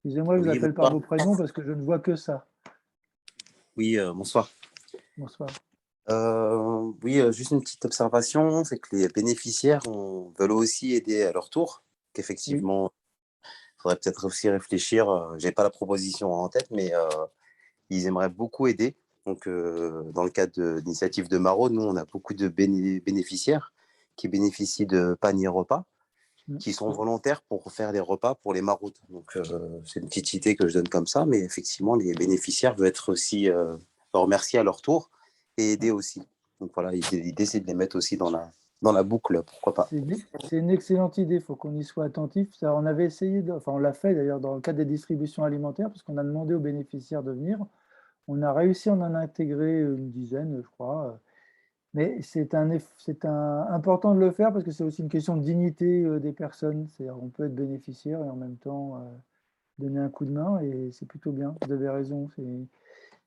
Excusez-moi, je vous Oui, appelle par bonsoir. vos prénoms parce que je ne vois que ça. Oui, bonsoir. Bonsoir. Oui, juste une petite observation, c'est que les bénéficiaires veulent aussi aider à leur tour. Oui. Qu'effectivement, il faudrait peut-être aussi réfléchir. Je n'ai pas la proposition en tête, mais ils aimeraient beaucoup aider. Donc, dans le cadre de l'initiative de Maro, nous, on a beaucoup de bénéficiaires qui bénéficient de paniers repas, qui sont volontaires pour faire des repas pour les maraudes. Donc, c'est une petite idée que je donne comme ça, mais effectivement, les bénéficiaires veulent être aussi remerciés à leur tour et aider aussi. Donc voilà, l'idée, c'est de les mettre aussi dans la boucle, pourquoi pas. C'est une excellente idée, il faut qu'on y soit attentif. Ça, on avait essayé, enfin on l'a fait d'ailleurs dans le cadre des distributions alimentaires, parce qu'on a demandé aux bénéficiaires de venir. On a réussi à en intégrer une dizaine, je crois. Mais important de le faire parce que c'est aussi une question de dignité des personnes. On peut être bénéficiaire et en même temps donner un coup de main et c'est plutôt bien. Vous avez raison.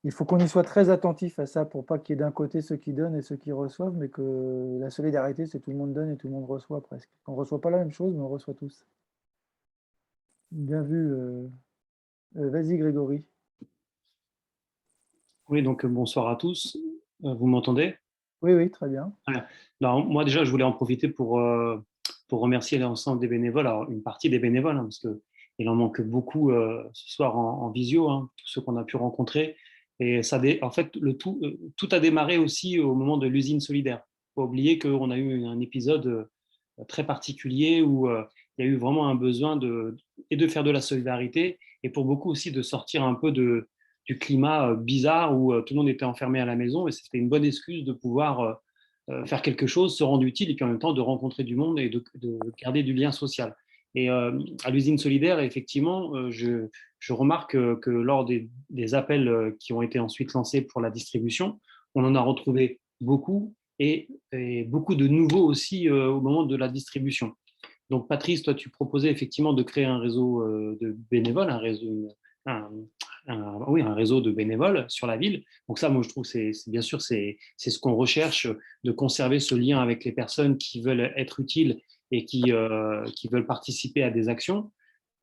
Il faut qu'on y soit très attentif à ça pour pas qu'il y ait d'un côté ceux qui donnent et ceux qui reçoivent, mais que la solidarité, c'est tout le monde donne et tout le monde reçoit presque. On ne reçoit pas la même chose, mais on reçoit tous. Bien vu. Vas-y, Grégory. Oui, donc bonsoir à tous. Vous m'entendez? Oui, oui, très bien. Ouais. Alors, moi, déjà, je voulais en profiter pour remercier l'ensemble des bénévoles, alors une partie des bénévoles, hein, parce qu'il en manque beaucoup ce soir en visio, hein, tous ceux qu'on a pu rencontrer. Et en fait, tout a démarré aussi au moment de l'usine solidaire. Il ne faut pas oublier qu'on a eu un épisode très particulier où il y a eu vraiment un besoin de faire de la solidarité et pour beaucoup aussi de sortir un peu du climat bizarre où tout le monde était enfermé à la maison et c'était une bonne excuse de pouvoir faire quelque chose, se rendre utile et puis en même temps de rencontrer du monde et de garder du lien social. Et à l'usine solidaire, effectivement, je remarque que lors des appels qui ont été ensuite lancés pour la distribution, on en a retrouvé beaucoup et beaucoup de nouveaux aussi au moment de la distribution. Donc, Patrice, toi, tu proposais effectivement de créer un réseau de bénévoles, un réseau de bénévoles sur la ville. Donc ça, moi, je trouve que bien sûr, c'est ce qu'on recherche, de conserver ce lien avec les personnes qui veulent être utiles et qui veulent participer à des actions.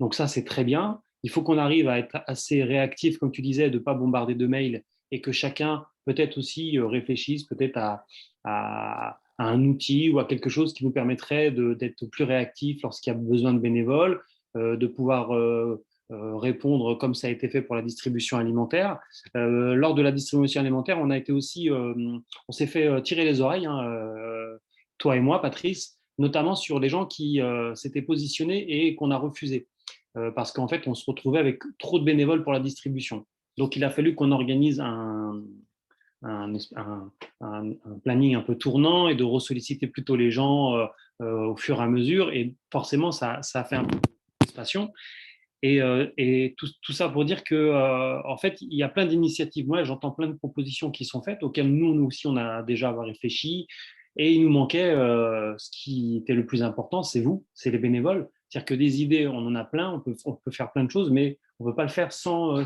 Donc ça, c'est très bien. il faut qu'on arrive à être assez réactif, comme tu disais, de ne pas bombarder de mails et que chacun peut-être aussi réfléchisse peut-être à un outil ou à quelque chose qui nous permettrait d'être plus réactif lorsqu'il y a besoin de bénévoles, de pouvoir répondre comme ça a été fait pour la distribution alimentaire. Lors de la distribution alimentaire, on a été aussi, on s'est fait tirer les oreilles, hein, toi et moi, Patrice, notamment sur les gens qui s'étaient positionnés et qu'on a refusé. Parce qu'en fait, on se retrouvait avec trop de bénévoles pour la distribution. Donc, il a fallu qu'on organise un planning un peu tournant et de ressolliciter plutôt les gens au fur et à mesure. Et forcément, ça a fait un peu de passion. Et tout ça pour dire que, en fait, il y a plein d'initiatives. Moi, j'entends plein de propositions qui sont faites, auxquelles nous aussi, on a déjà réfléchi. Et il nous manquait ce qui était le plus important, c'est vous, c'est les bénévoles. C'est-à-dire que des idées, on en a plein, on peut faire plein de choses, mais on ne peut pas le faire sans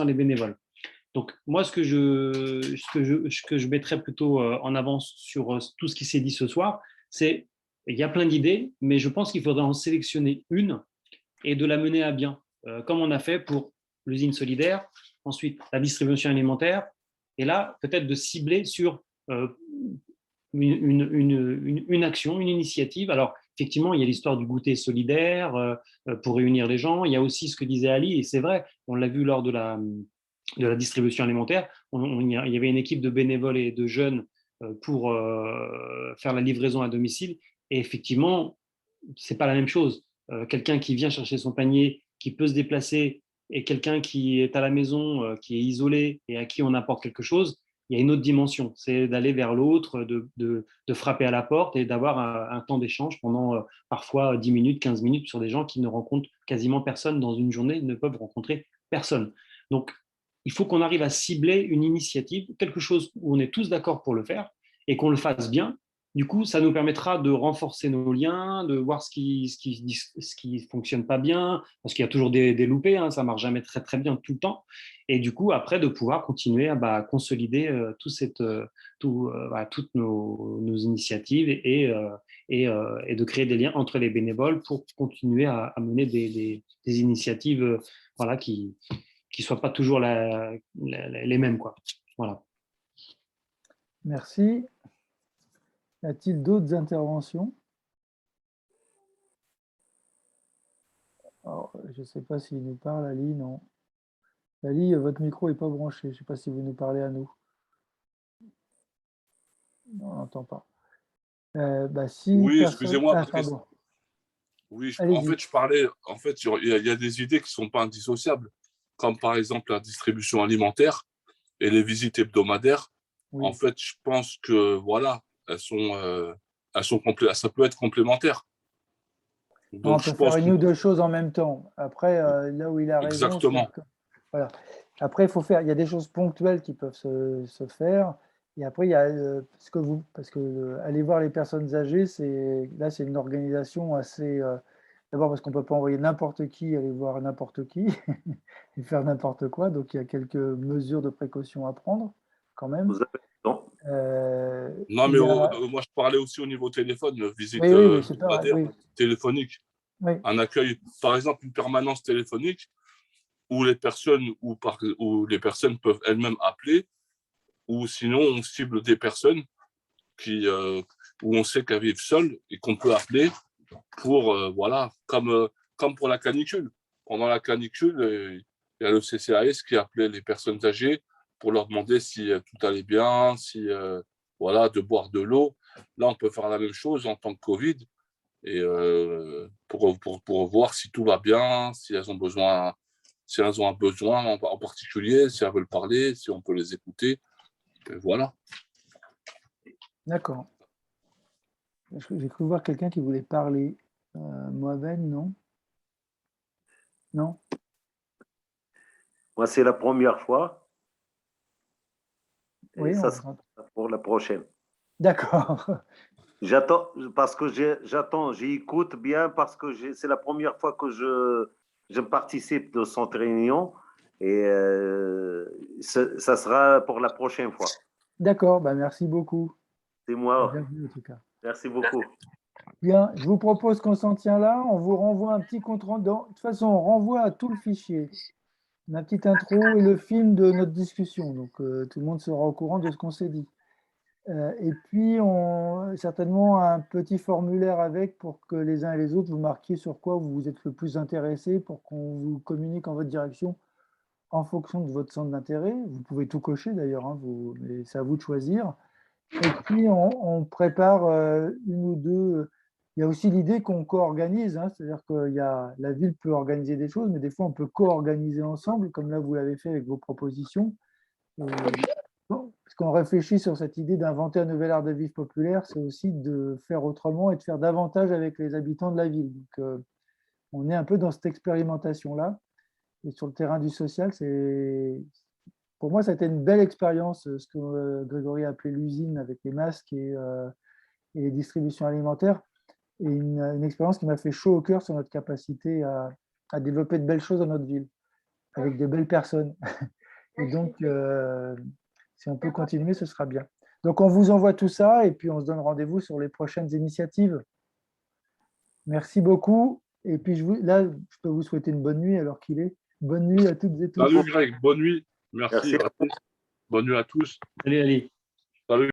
les bénévoles. Donc, moi, ce que je mettrais plutôt en avant sur tout ce qui s'est dit ce soir, c'est il y a plein d'idées, mais je pense qu'il faudrait en sélectionner une et de la mener à bien, comme on a fait pour l'usine solidaire, ensuite la distribution alimentaire, et là, peut-être de cibler sur une action, une initiative. Alors, effectivement, il y a l'histoire du goûter solidaire pour réunir les gens. Il y a aussi ce que disait Ali, et c'est vrai, on l'a vu lors de la distribution alimentaire. Il y avait une équipe de bénévoles et de jeunes pour faire la livraison à domicile. Et effectivement, ce n'est pas la même chose. Quelqu'un qui vient chercher son panier, qui peut se déplacer, et quelqu'un qui est à la maison, qui est isolé et à qui on apporte quelque chose, il y a une autre dimension. C'est d'aller vers l'autre, de frapper à la porte et d'avoir un temps d'échange pendant parfois 10 minutes, 15 minutes sur des gens qui ne rencontrent quasiment personne dans une journée, ne peuvent rencontrer personne. Donc, il faut qu'on arrive à cibler une initiative, quelque chose où on est tous d'accord pour le faire et qu'on le fasse bien. Du coup, ça nous permettra de renforcer nos liens, de voir ce qui fonctionne pas bien, parce qu'il y a toujours des loupés, hein, ça marche jamais très très bien tout le temps. Et du coup, après, de pouvoir continuer à consolider toutes nos initiatives et de créer des liens entre les bénévoles pour continuer à mener des initiatives qui ne soient pas toujours les mêmes, quoi. Voilà. Merci. Y a-t-il d'autres interventions? Alors, je ne sais pas s'il nous parle, Ali, non. Ali, votre micro n'est pas branché. Je ne sais pas si vous nous parlez à nous. Non, on n'entend pas. Si oui, personne... excusez-moi, Ah, Patrice. pardon. Oui, en fait, je parlais, en fait, il y a des idées qui ne sont pas indissociables, comme par exemple la distribution alimentaire et les visites hebdomadaires. Oui. En fait, je pense que, voilà, ça peut être complémentaire. Donc, on peut faire une ou deux choses en même temps. Après, là où il a raison, exactement. Voilà. Après, il y a des choses ponctuelles qui peuvent se faire. Et après, il y a parce que aller voir les personnes âgées, c'est une organisation assez. D'abord parce qu'on ne peut pas envoyer n'importe qui aller voir n'importe qui et faire n'importe quoi. Donc, il y a quelques mesures de précaution à prendre quand même. Vous avez raison. Non, mais moi, je parlais aussi au niveau téléphone, visite téléphonique. Oui. Un accueil, par exemple, une permanence téléphonique où les personnes peuvent elles-mêmes appeler, ou sinon on cible des personnes où on sait qu'elles vivent seules et qu'on peut appeler pour, comme pour la canicule. Pendant la canicule, il y a le CCAS qui appelait les personnes âgées pour leur demander si tout allait bien, de boire de l'eau. Là, on peut faire la même chose en tant que Covid et pour voir si tout va bien, si elles ont un besoin en particulier, si elles veulent parler, si on peut les écouter. Et voilà. D'accord. J'ai cru voir quelqu'un qui voulait parler. Mohamed, non? Non? Moi, c'est la première fois. Oui, ça sera pour la prochaine. D'accord. J'attends, parce que j'écoute bien, parce que c'est la première fois que je participe de cette réunion et ça sera pour la prochaine fois. D'accord, merci beaucoup. C'est moi. Bienvenue en tout cas. Merci beaucoup. Bien, je vous propose qu'on s'en tient là. On vous renvoie un petit compte rendu. De toute façon, on renvoie à tout le fichier, ma petite intro et le film de notre discussion. Donc, tout le monde sera au courant de ce qu'on s'est dit. Et puis, certainement un petit formulaire avec pour que les uns et les autres vous marquiez sur quoi vous êtes le plus intéressé pour qu'on vous communique en votre direction en fonction de votre centre d'intérêt. Vous pouvez tout cocher d'ailleurs, hein, mais c'est à vous de choisir. Et puis, on prépare une ou deux. Il y a aussi l'idée qu'on co-organise, hein, c'est-à-dire que la ville peut organiser des choses, mais des fois, on peut co-organiser ensemble, comme là, vous l'avez fait avec vos propositions. Parce qu'on réfléchit sur cette idée d'inventer un nouvel art de vivre populaire, c'est aussi de faire autrement et de faire davantage avec les habitants de la ville. Donc, on est un peu dans cette expérimentation-là. Et sur le terrain du social, pour moi, ça a été une belle expérience, ce que Grégory a appelé l'usine avec les masques et les distributions alimentaires. Et une expérience qui m'a fait chaud au cœur sur notre capacité à développer de belles choses dans notre ville, avec de belles personnes. Et donc, si on peut continuer, ce sera bien. Donc, on vous envoie tout ça et puis on se donne rendez-vous sur les prochaines initiatives. Merci beaucoup. Et puis, là, je peux vous souhaiter une bonne nuit alors qu'il est. Bonne nuit à toutes et tous. Salut Greg, bonne nuit. Merci. Bonne nuit à tous. Allez, allez. Salut.